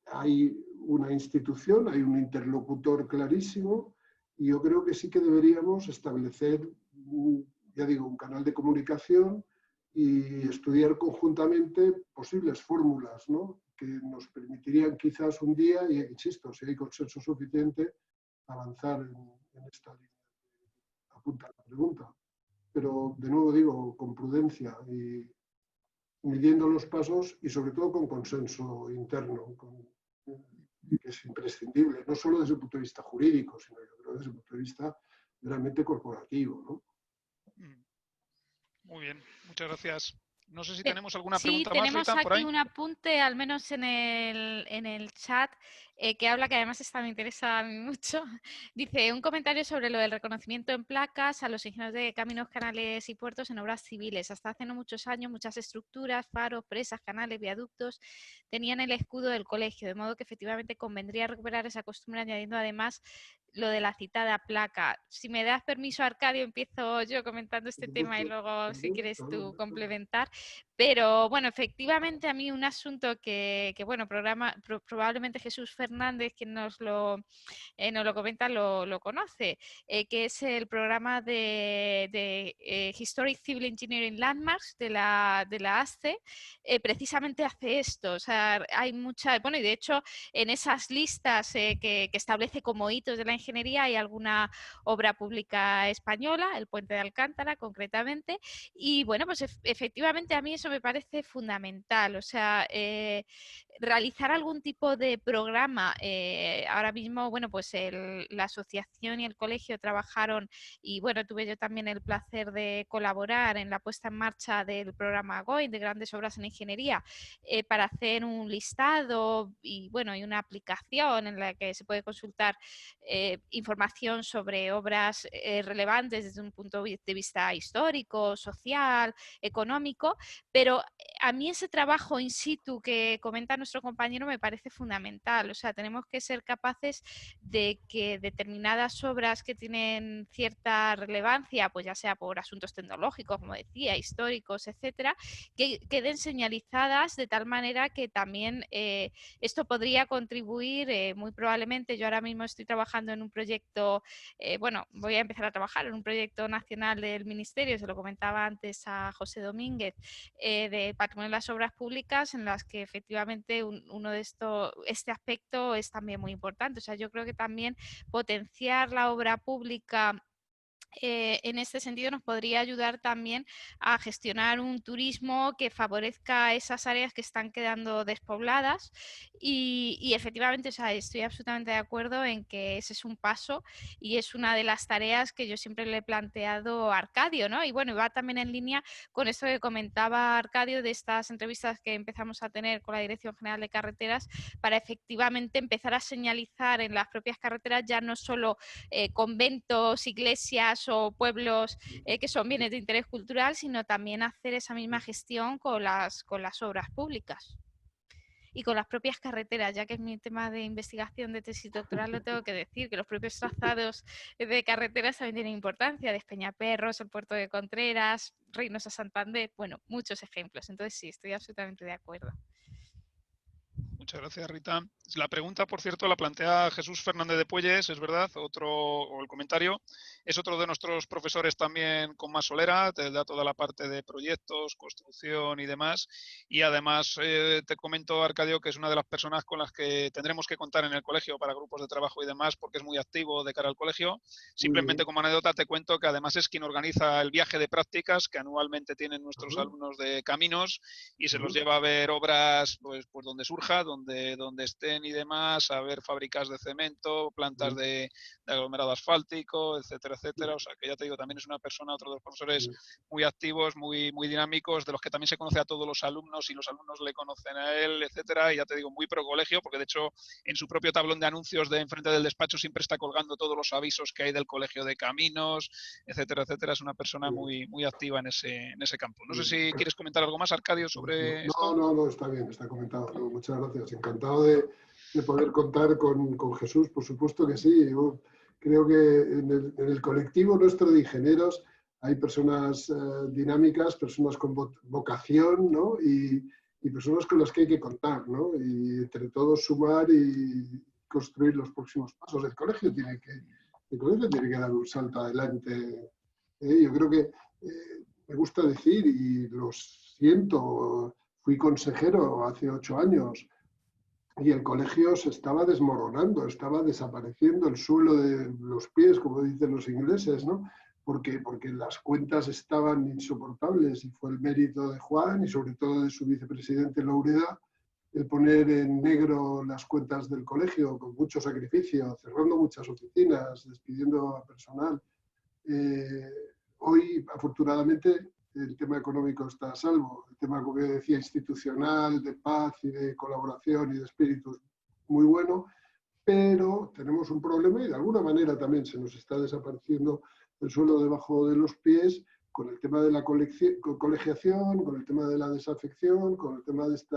Hay una institución, hay un interlocutor clarísimo y yo creo que sí que deberíamos establecer, ya digo, un canal de comunicación y estudiar conjuntamente posibles fórmulas, ¿no? Que nos permitirían quizás un día, y insisto, si hay consenso suficiente, avanzar en esta línea. Apunta la pregunta. Pero, de nuevo digo, con prudencia y midiendo los pasos y sobre todo con consenso interno, que es imprescindible, no solo desde el punto de vista jurídico, sino yo creo desde el punto de vista realmente corporativo, ¿no? Muy bien, muchas gracias. No sé si tenemos alguna pregunta más, Rita, por ahí. Sí, tenemos aquí un apunte, al menos en el chat, que habla, que además esta me interesa a mí mucho. Dice, un comentario sobre lo del reconocimiento en placas a los ingenieros de caminos, canales y puertos en obras civiles. Hasta hace no muchos años, muchas estructuras, faros, presas, canales, viaductos, tenían el escudo del colegio, de modo que efectivamente convendría recuperar esa costumbre, añadiendo además lo de la citada placa. Si me das permiso, Arcadio, empiezo yo comentando este tema y luego, si quieres tú complementar. Pero, bueno, efectivamente a mí un asunto que bueno, probablemente Jesús Fernández, quien nos lo comenta, lo conoce, que es el programa de Historic Civil Engineering Landmarks de la ASCE. Precisamente hace esto, o sea, hay mucha, bueno, y de hecho en esas listas que establece como hitos de la ingeniería hay alguna obra pública española, el Puente de Alcántara concretamente, y bueno, pues efectivamente a mí eso me parece fundamental, o sea, realizar algún tipo de programa. Ahora mismo, bueno, pues la asociación y el colegio trabajaron y bueno, tuve yo también el placer de colaborar en la puesta en marcha del programa GOIN de grandes obras en ingeniería para hacer un listado y bueno, y una aplicación en la que se puede consultar información sobre obras relevantes desde un punto de vista histórico, social, económico, pero a mí ese trabajo in situ que comenta nuestro compañero me parece fundamental. O sea, tenemos que ser capaces de que determinadas obras que tienen cierta relevancia, pues ya sea por asuntos tecnológicos, como decía, históricos, etcétera, que queden señalizadas de tal manera que también esto podría contribuir, muy probablemente. Yo ahora mismo estoy trabajando en un proyecto, bueno, voy a empezar a trabajar en un proyecto nacional del Ministerio, se lo comentaba antes a José Domínguez, de patrimonio de las obras públicas, en las que efectivamente uno de este aspecto es también muy importante. O sea, yo creo que también potenciar la obra pública en este sentido nos podría ayudar también a gestionar un turismo que favorezca esas áreas que están quedando despobladas y efectivamente, o sea, estoy absolutamente de acuerdo en que ese es un paso y es una de las tareas que yo siempre le he planteado a Arcadio, ¿no? Y bueno, va también en línea con esto que comentaba Arcadio de estas entrevistas que empezamos a tener con la Dirección General de Carreteras para efectivamente empezar a señalizar en las propias carreteras ya no solo conventos, iglesias o pueblos que son bienes de interés cultural, sino también hacer esa misma gestión con las obras públicas y con las propias carreteras, ya que es mi tema de investigación de tesis doctoral, lo tengo que decir, que los propios trazados de carreteras también tienen importancia, Despeñaperros, el puerto de Contreras, Reynosa Santander, bueno, muchos ejemplos. Entonces sí, estoy absolutamente de acuerdo. Muchas gracias, Rita. La pregunta, por cierto, la plantea Jesús Fernández de Puelles, es verdad, o el comentario. Es otro de nuestros profesores también con más solera, te da toda la parte de proyectos, construcción y demás. Y además te comento, Arcadio, que es una de las personas con las que tendremos que contar en el colegio para grupos de trabajo y demás, porque es muy activo de cara al colegio. Simplemente como anécdota te cuento que además es quien organiza el viaje de prácticas que anualmente tienen nuestros alumnos de Caminos y se los lleva a ver obras pues donde surja, donde estén y demás, a ver fábricas de cemento, plantas de aglomerado asfáltico, etcétera, etcétera. O sea, que ya te digo, también es una persona, otro de los profesores muy activos, muy dinámicos, de los que también se conoce a todos los alumnos y los alumnos le conocen a él, etcétera. Y ya te digo, muy pro colegio, porque de hecho en su propio tablón de anuncios de enfrente del despacho siempre está colgando todos los avisos que hay del colegio de Caminos, etcétera, etcétera. Es una persona muy activa en ese campo. No sé si quieres comentar algo más, Arcadio, sobre esto. No, está bien, está comentado. No, muchas gracias. Encantado de poder contar con Jesús, por supuesto que sí. Yo creo que en el colectivo nuestro de ingenieros hay personas dinámicas, personas con vocación, ¿no? Y personas con las que hay que contar, ¿no? Y entre todos sumar y construir los próximos pasos. El colegio tiene que dar un salto adelante. Yo creo que me gusta decir, y lo siento, fui consejero hace 8 años y el colegio se estaba desmoronando, estaba desapareciendo el suelo de los pies, como dicen los ingleses, ¿no? Porque las cuentas estaban insoportables y fue el mérito de Juan y sobre todo de su vicepresidente Loureda el poner en negro las cuentas del colegio con mucho sacrificio, cerrando muchas oficinas, despidiendo a personal. Hoy, afortunadamente, el tema económico está a salvo. El tema, como yo decía, institucional, de paz y de colaboración y de espíritu, muy bueno, pero tenemos un problema y de alguna manera también se nos está desapareciendo el suelo debajo de los pies con el tema de la colegiación, con el tema de la desafección, con el tema de este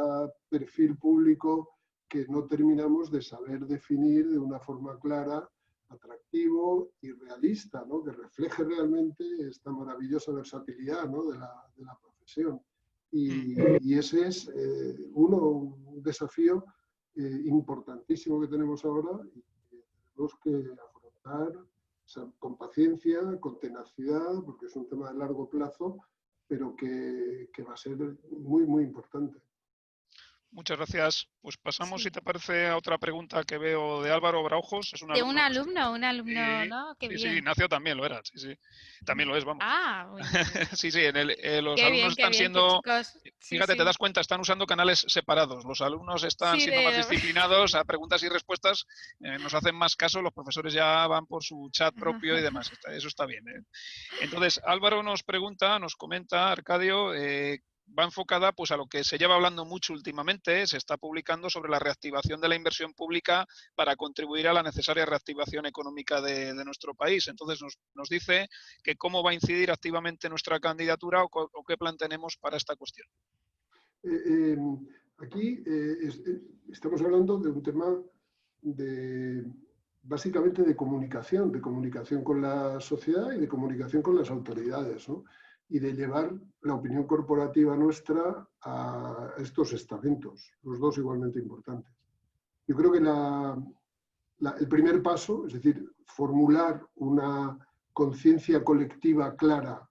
perfil público que no terminamos de saber definir de una forma clara, atractivo y realista, ¿no? Que refleje realmente esta maravillosa versatilidad, ¿no? de la profesión. Y ese es un desafío importantísimo que tenemos ahora y que tenemos que afrontar con paciencia, con tenacidad, porque es un tema de largo plazo, pero que va a ser muy importante. Muchas gracias. Pues pasamos, si Sí. te parece, a otra pregunta que veo de Álvaro Braujos. Es un De alumno nuestro. un alumno, Y, ¿no? Qué sí, bien. Ignacio también lo era, sí, sí. También lo es, vamos. Ah, muy bien. Sí, sí, los Qué alumnos bien, qué están bien, qué siendo, chicos. Sí, fíjate, te sí. das cuenta, están usando canales separados. Los alumnos están Sí, siendo más de... disciplinados a preguntas y respuestas, nos hacen más caso, los profesores ya van por su chat propio y demás. Eso está bien, ¿eh? Entonces, Álvaro nos pregunta, nos comenta, Arcadio, va enfocada pues a lo que se lleva hablando mucho últimamente, se está publicando sobre la reactivación de la inversión pública para contribuir a la necesaria reactivación económica de nuestro país. Entonces nos dice que cómo va a incidir activamente nuestra candidatura o qué plan tenemos para esta cuestión. Aquí estamos hablando de un tema básicamente de comunicación con la sociedad y de comunicación con las autoridades, ¿no? Y de llevar la opinión corporativa nuestra a estos estamentos, los dos igualmente importantes. Yo creo que el primer paso, es decir, formular una conciencia colectiva clara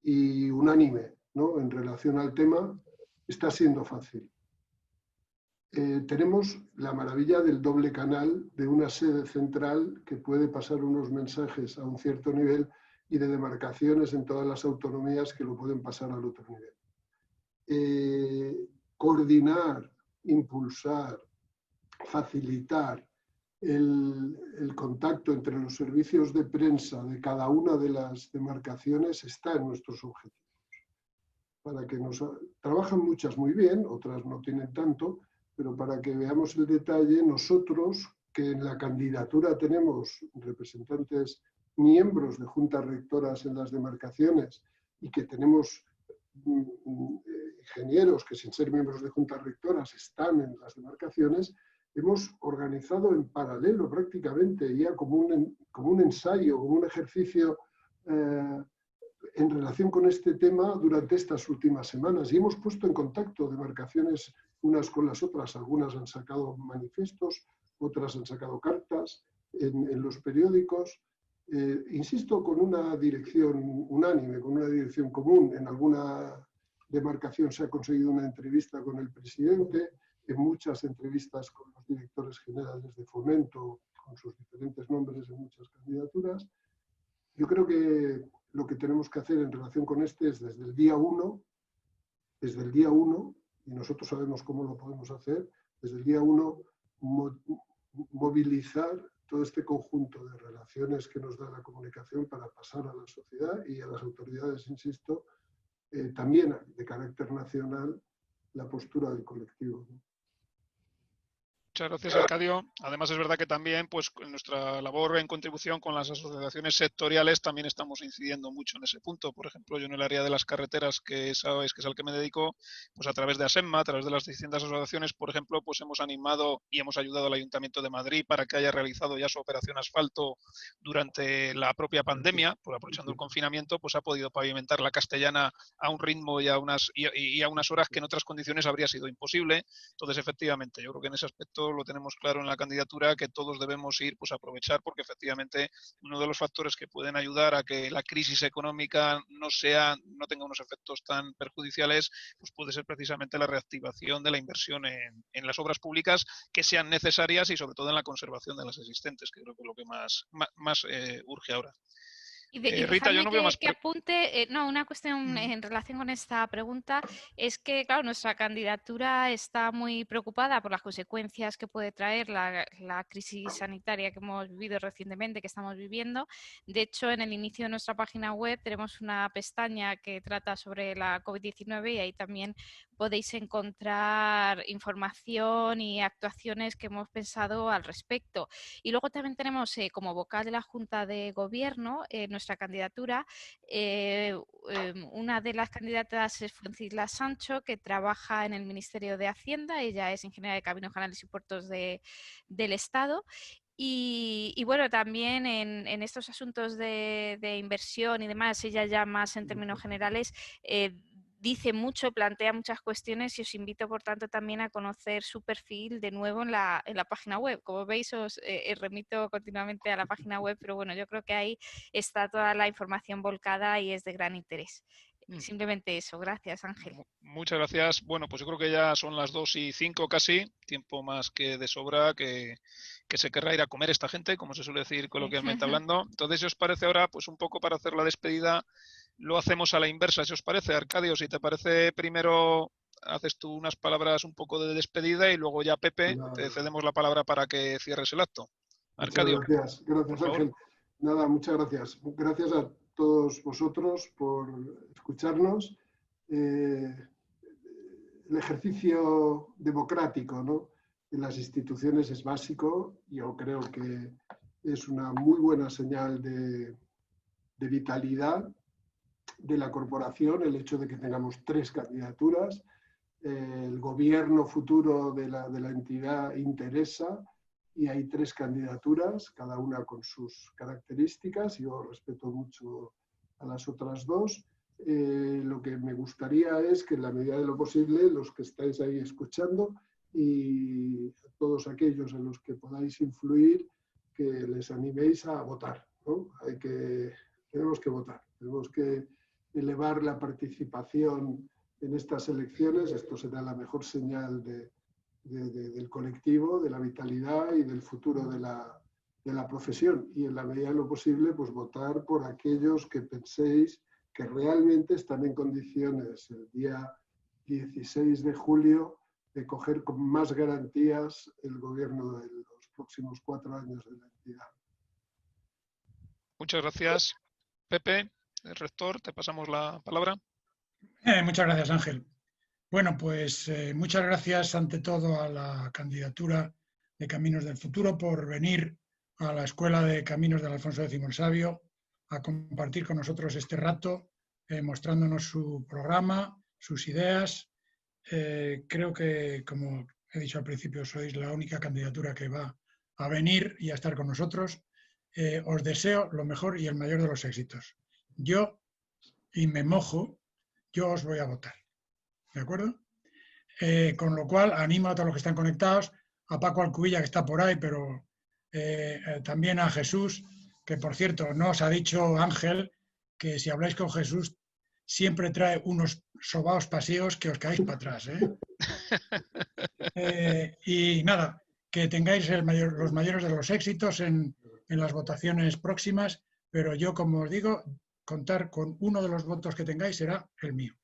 y unánime, ¿no?, en relación al tema, está siendo fácil. Tenemos la maravilla del doble canal de una sede central que puede pasar unos mensajes a un cierto nivel y de demarcaciones en todas las autonomías que lo pueden pasar al otro nivel. Coordinar, impulsar, facilitar el contacto entre los servicios de prensa de cada una de las demarcaciones está en nuestros objetivos. Para que trabajan muchas muy bien, otras no tienen tanto, pero para que veamos el detalle, nosotros, que en la candidatura tenemos representantes, miembros de juntas rectoras en las demarcaciones y que tenemos ingenieros que sin ser miembros de juntas rectoras están en las demarcaciones, hemos organizado en paralelo prácticamente, ya como un ensayo, como un ejercicio en relación con este tema durante estas últimas semanas y hemos puesto en contacto demarcaciones unas con las otras. Algunas han sacado manifiestos, otras han sacado cartas en los periódicos. Insisto, con una dirección unánime, con una dirección común. En alguna demarcación se ha conseguido una entrevista con el presidente, en muchas entrevistas con los directores generales de Fomento, con sus diferentes nombres en muchas candidaturas. Yo creo que lo que tenemos que hacer en relación con este es desde el día 1, y nosotros sabemos cómo lo podemos hacer, desde el día 1 movilizar todo este conjunto de relaciones que nos da la comunicación para pasar a la sociedad y a las autoridades, insisto, también de carácter nacional, la postura del colectivo, ¿no? Muchas gracias, Arcadio. Además, es verdad que también, pues, en nuestra labor en contribución con las asociaciones sectoriales también estamos incidiendo mucho en ese punto. Por ejemplo, yo en el área de las carreteras, que sabéis que es al que me dedico, pues a través de ASEMMA, a través de las distintas asociaciones, por ejemplo, pues hemos animado y hemos ayudado al Ayuntamiento de Madrid para que haya realizado ya su operación asfalto durante la propia pandemia, por aprovechando el confinamiento, pues ha podido pavimentar la Castellana a un ritmo y a unas horas que en otras condiciones habría sido imposible. Entonces, efectivamente, yo creo que en ese aspecto lo tenemos claro en la candidatura, que todos debemos ir pues a aprovechar, porque efectivamente uno de los factores que pueden ayudar a que la crisis económica no tenga unos efectos tan perjudiciales, pues puede ser precisamente la reactivación de la inversión en las obras públicas que sean necesarias y sobre todo en la conservación de las existentes, que creo que es lo que más urge ahora. Y Rita, yo dejadme no veo más que apunte, no, una cuestión en relación con esta pregunta es que, claro, nuestra candidatura está muy preocupada por las consecuencias que puede traer la crisis sanitaria que hemos vivido recientemente, que estamos viviendo. De hecho, en el inicio de nuestra página web tenemos una pestaña que trata sobre la COVID-19 y ahí también podéis encontrar información y actuaciones que hemos pensado al respecto. Y luego también tenemos como vocal de la Junta de Gobierno nuestra candidatura. Una de las candidatas es Francisca Sancho, que trabaja en el Ministerio de Hacienda. Ella es ingeniera de Caminos, Canales y Puertos del Estado. Y bueno, también en estos asuntos de inversión y demás, ella ya más en términos generales dice mucho, plantea muchas cuestiones y os invito, por tanto, también a conocer su perfil de nuevo en la página web. Como veis, os remito continuamente a la página web, pero bueno, yo creo que ahí está toda la información volcada y es de gran interés. Simplemente eso. Gracias, Ángel. Muchas gracias. Bueno, pues yo creo que ya son las 2:05 casi, tiempo más que de sobra, que se querrá ir a comer esta gente, como se suele decir coloquialmente hablando. Entonces, si os parece ahora, pues un poco para hacer la despedida, lo hacemos a la inversa, si os parece. Arcadio, si te parece, primero haces tú unas palabras un poco de despedida y luego ya, Pepe, te cedemos la palabra para que cierres el acto. Arcadio. Muchas gracias Ángel. Nada, muchas gracias. Gracias a todos vosotros por escucharnos. El ejercicio democrático, ¿no?, en las instituciones es básico. Yo creo que es una muy buena señal de vitalidad de la corporación el hecho de que tengamos 3 candidaturas. El gobierno futuro de la entidad interesa y hay 3 candidaturas, cada una con sus características. Yo respeto mucho a las otras 2. Lo que me gustaría es que en la medida de lo posible, los que estáis ahí escuchando y todos aquellos en los que podáis influir, que les animéis a votar, ¿no? Tenemos que votar, tenemos que elevar la participación en estas elecciones. Esto será la mejor señal del colectivo, de la vitalidad y del futuro de la profesión. Y en la medida de lo posible, pues votar por aquellos que penséis que realmente están en condiciones el día 16 de julio de coger con más garantías el gobierno de los próximos 4 años de la entidad. Muchas gracias. Pepe, el rector, te pasamos la palabra. Muchas gracias, Ángel. Bueno, pues muchas gracias ante todo a la candidatura de Caminos del Futuro por venir a la Escuela de Caminos del Alfonso X el Sabio a compartir con nosotros este rato, mostrándonos su programa, sus ideas. Creo que, como he dicho al principio, sois la única candidatura que va a venir y a estar con nosotros. Os deseo lo mejor y el mayor de los éxitos. Yo, y me mojo, yo os voy a votar. ¿De acuerdo? Con lo cual, animo a todos los que están conectados, a Paco Alcubilla, que está por ahí, pero también a Jesús, que por cierto, no os ha dicho Ángel, que si habláis con Jesús, siempre trae unos sobaos paseos que os caéis para atrás. Y nada, que tengáis los mayores de los éxitos en las votaciones próximas, pero yo, como os digo, contar con uno de los votos que tengáis será el mío.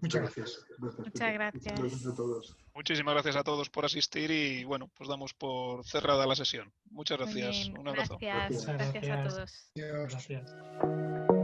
Muchas gracias. Muchas gracias. Gracias a todos. Muchísimas gracias a todos por asistir y bueno, pues damos por cerrada la sesión. Muchas gracias. Muy bien, Un abrazo. gracias a todos. Adiós. Gracias.